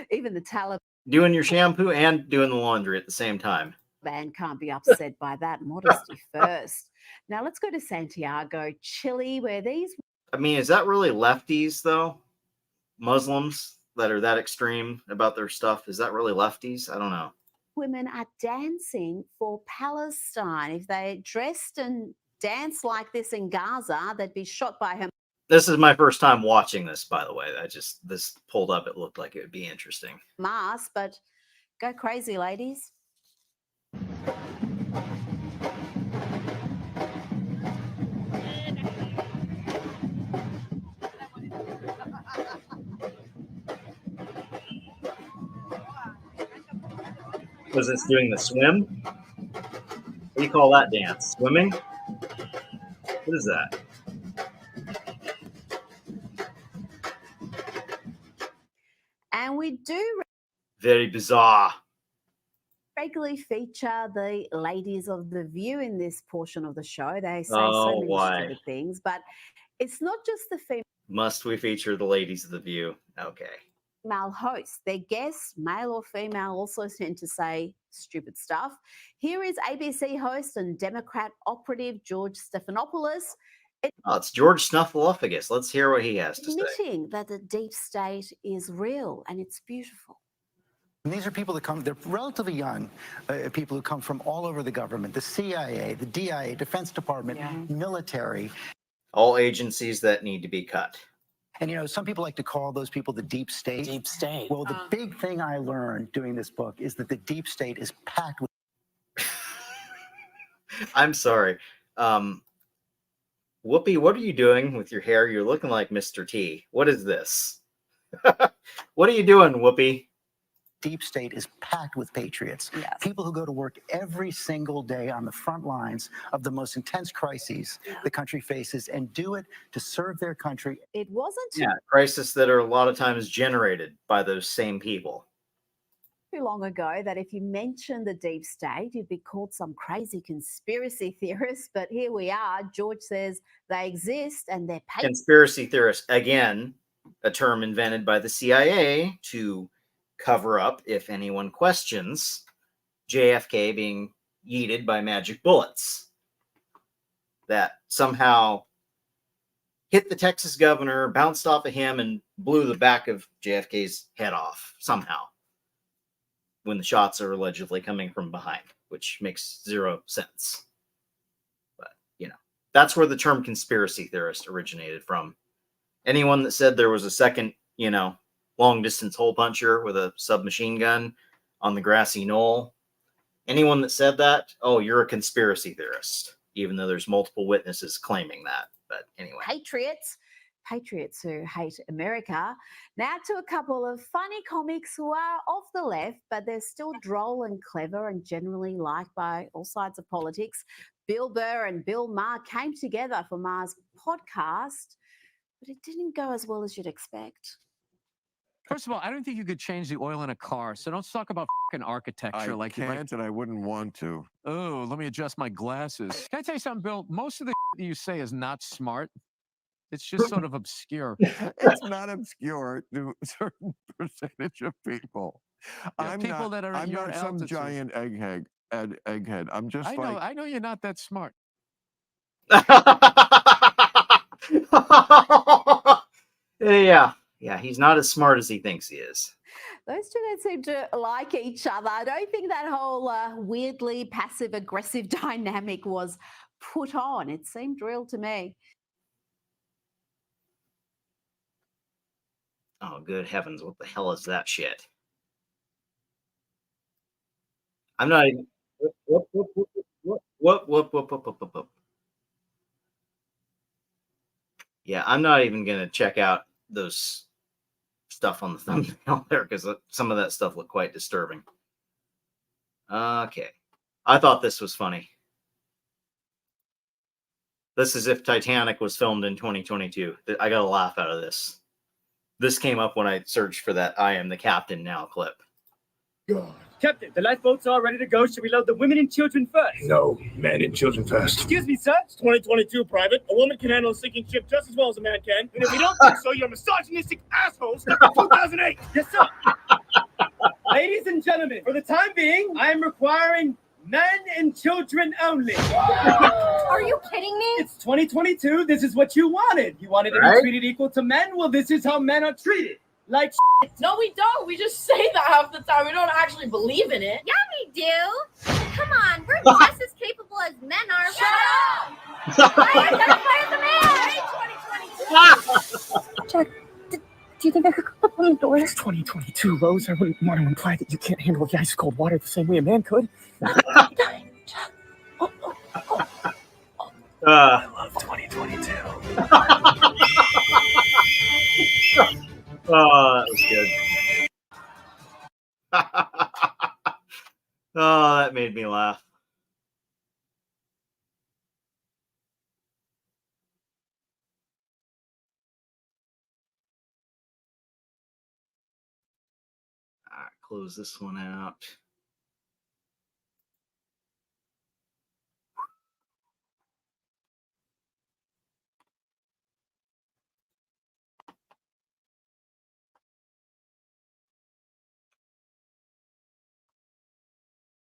Even the Taliban Doing your shampoo and doing the laundry at the same time. can't be upset by that. Modesty first. Now let's go to Santiago, Chile, where these... Is that really lefties, though? Muslims that are that extreme about their stuff? Is that really lefties? I don't know. Women are dancing for Palestine. If they dressed and danced like this in Gaza, they'd be shot by Hamas. This is my first time watching this, by the way. This pulled up. It looked like it would be interesting. But go crazy, ladies. Was this doing the swim? What do you call that dance? Swimming? What is that? And we do Very bizarre. regularly feature the ladies of The View in this portion of the show. They say Oh, so many why? stupid things, but it's not just the Must we feature the ladies of The View? Okay. female hosts. Their guests, male or female, also tend to say stupid stuff. Here is ABC host and Democrat operative George Stephanopoulos Oh, it's George Snuffleupagus. Let's hear what he has to say. admitting that the deep state is real and it's beautiful. And these are people that come, they're relatively young, people who come from all over the government, the CIA, the DIA, Defense Department, military. All agencies that need to be cut. And, some people like to call those people the deep state. Deep state. Well, the big thing I learned doing this book is that the deep state is packed with... I'm sorry. Whoopi, what are you doing with your hair? You're looking like Mr. T. What is this? What are you doing, Whoopi? Deep state is packed with patriots, people who go to work every single day on the front lines of the most intense crises the country faces and do it to serve their country. It wasn't Yeah, crises that are a lot of times generated by those same people. too long ago that if you mentioned the deep state, you'd be called some crazy conspiracy theorist. But here we are. George says they exist and they're paid. Conspiracy theorist, again, a term invented by the CIA to cover up if anyone questions JFK being yeeted by magic bullets that somehow hit the Texas governor, bounced off of him, and blew the back of JFK's head off somehow when the shots are allegedly coming from behind, which makes zero sense. But, you know, that's where the term conspiracy theorist originated from. Anyone that said there was a second, you know, long distance hole puncher with a submachine gun on the grassy knoll, anyone that said that, oh, you're a conspiracy theorist, even though there's multiple witnesses claiming that. But anyway. Patriots who hate America. Now to a couple of funny comics who are off the left, but they're still droll and clever and generally liked by all sides of politics. Bill Burr and Bill Maher came together for Maher's podcast, but it didn't go as well as you'd expect. First of all, I don't think you could change the oil in a car, so don't talk about fucking architecture. I can't, and I wouldn't want to. Oh, let me adjust my glasses. Can I tell you something, Bill? Most of the you say is not smart. It's just sort of obscure. It's not obscure to a certain percentage of people. Yeah, I'm people not, that are at I'm your not some altitude. giant egghead. I'm just I know you're not that smart. Yeah, he's not as smart as he thinks he is. Those two don't seem to like each other. I don't think that whole weirdly passive-aggressive dynamic was put on. It seemed real to me. Oh, good heavens, what the hell is that shit? I'm not even... Whoop. Yeah, I'm not even going to check out those stuff on the thumbnail there because some of that stuff looked quite disturbing. Okay. I thought this was funny. This is if Titanic was filmed in 2022. I got a laugh out of this. This came up when I searched for that I am the captain now clip. God. Captain, the lifeboats are ready to go. Should we load the women and children first? No, men and children first. Excuse me, sir. It's 2022, Private. A woman can handle a sinking ship just as well as a man can. And if you don't think so, you're a misogynistic asshole stuck in 2008. Yes, sir. Ladies and gentlemen, for the time being, I am requiring men and children only. Are you kidding me? It's 2022. This is what you wanted. You wanted to be treated equal to men? Well, this is how men are treated. Like No, we don't. We just say that half the time. We don't actually believe in it. Yeah, we do. Come on, we're just as capable as men are. Shut up! I identify as a man. Jack, do you think I could open the door? It's 2022, Rose. I wouldn't want to imply that you can't handle the ice cold water the same way a man could. I love 2022. Oh, that was good. Oh, that made me laugh. All right, close this one out.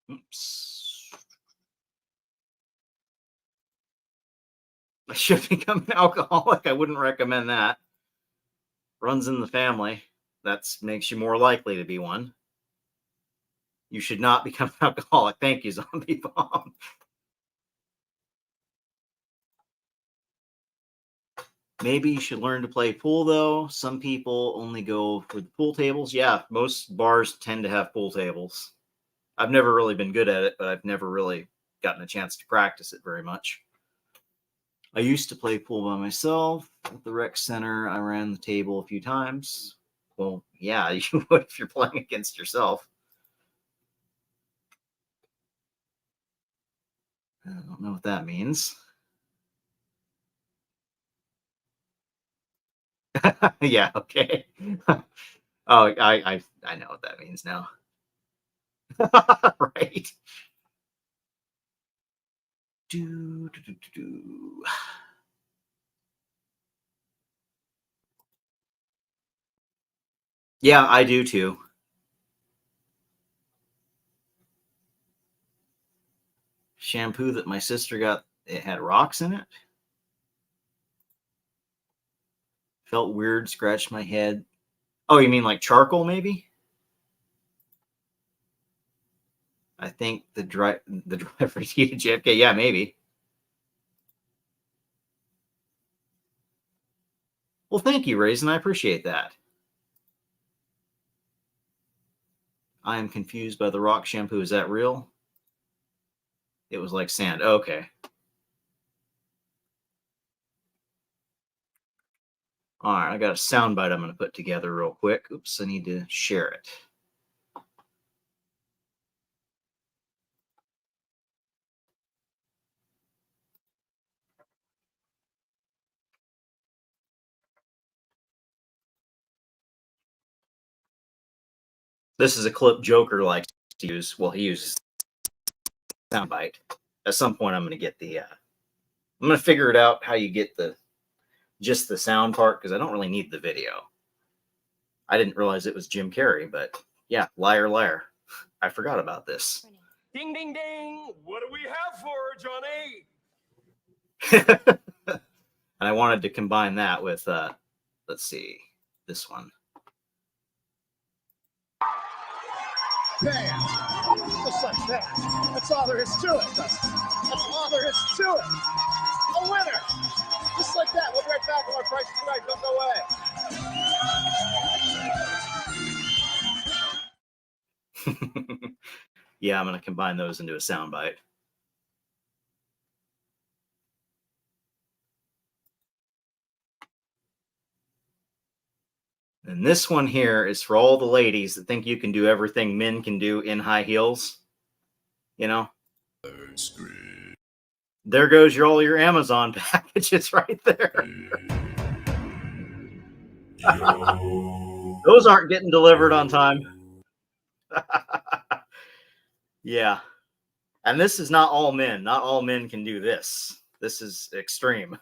Oops. I should become an alcoholic. I wouldn't recommend that. Runs in the family. That makes you more likely to be one. You should not become an alcoholic. Thank you, Zombie Bomb. Maybe you should learn to play pool, though. Some people only go for the pool tables. Yeah, most bars tend to have pool tables. I've never really been good at it, but I've never really gotten a chance to practice it very much. I used to play pool by myself at the rec center. I ran the table a few times. Well, yeah, you would if you're playing against yourself. I don't know what that means. Yeah, okay. Oh, I know what that means now. Right. Do. Yeah, I do too. Shampoo that my sister got, it had rocks in it. Felt weird, scratched my head. Oh, you mean like charcoal, maybe? I think the driver JFK. Yeah, maybe. Well, thank you, Raisin. I appreciate that. I am confused by the rock shampoo. Is that real? It was like sand. Okay. All right, I got a soundbite I'm going to put together real quick. Oops, I need to share it. This is a clip Joker likes to use. Well, he uses soundbite. At some point, I'm going to get the. I'm going to figure it out how you get just the sound part, because I don't really need the video. I didn't realize it was Jim Carrey, but yeah, liar, liar. I forgot about this. Ding, ding, ding. What do we have for Johnny? And I wanted to combine that with, let's see, this one. Bam! Just like that. That's all there is to it. That's all there is to it. A winner! Just like that. We'll be right back with our Price is Right. Don't go away. Yeah, I'm going to combine those into a soundbite. And this one here is for all the ladies that think you can do everything men can do in high heels. You know? There goes all your Amazon packages right there. Those aren't getting delivered on time. Yeah. And this is not all men. Not all men can do this. This is extreme.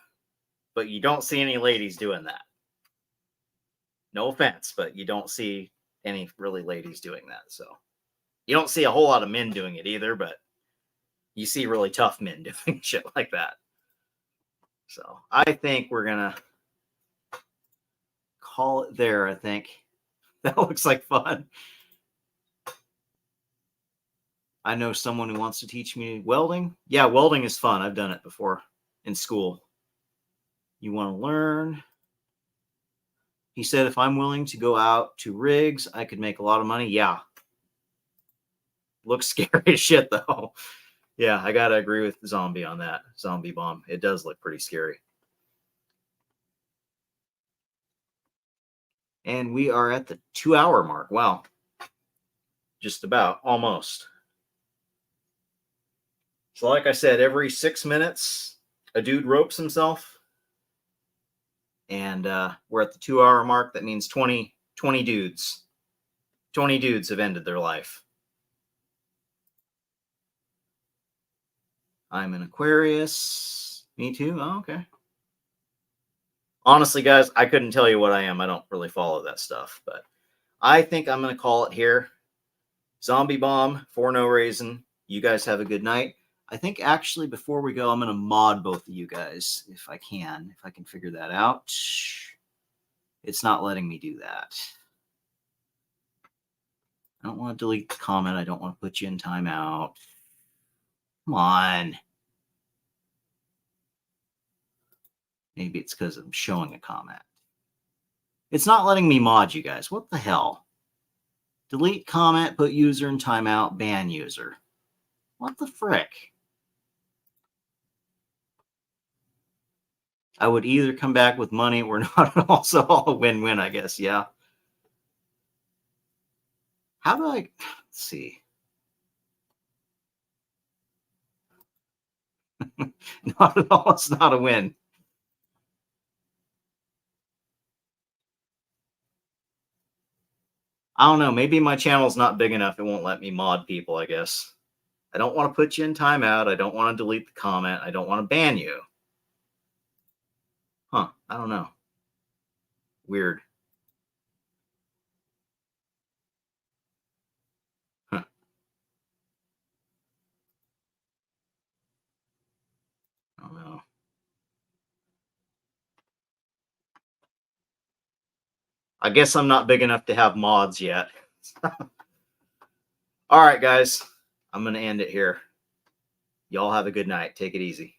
But you don't see any ladies doing that. No offense, but you don't see any really ladies doing that. So you don't see a whole lot of men doing it either, but you see really tough men doing shit like that. So I think we're going to call it there, I think. That looks like fun. I know someone who wants to teach me welding. Yeah, welding is fun. I've done it before in school. You want to learn? He said, if I'm willing to go out to rigs, I could make a lot of money. Yeah. Looks scary as shit, though. Yeah, I got to agree with Zombie on that. Zombie Bomb. It does look pretty scary. And we are at the 2-hour mark. Wow. Just about. Almost. So like I said, every 6 minutes, a dude ropes himself. And we're at the 2-hour mark. That means 20 dudes. 20 dudes have ended their life. I'm an Aquarius. Me too? Oh, okay. Honestly, guys, I couldn't tell you what I am. I don't really follow that stuff. But I think I'm going to call it here. Zombie Bomb, for no reason. You guys have a good night. I think actually before we go, I'm going to mod both of you guys if I can figure that out. It's not letting me do that. I don't want to delete the comment. I don't want to put you in timeout. Come on. Maybe it's because I'm showing a comment. It's not letting me mod you guys. What the hell? Delete comment, put user in timeout, ban user. What the frick? I would either come back with money or not. Also all a win-win, I guess. Yeah. How do I, let's see. Not at all. It's not a win. I don't know. Maybe my channel's not big enough. It won't let me mod people, I guess. I don't want to put you in timeout. I don't want to delete the comment. I don't want to ban you. Huh. I don't know. Weird. Huh. I don't know. I guess I'm not big enough to have mods yet. All right, guys. I'm going to end it here. Y'all have a good night. Take it easy.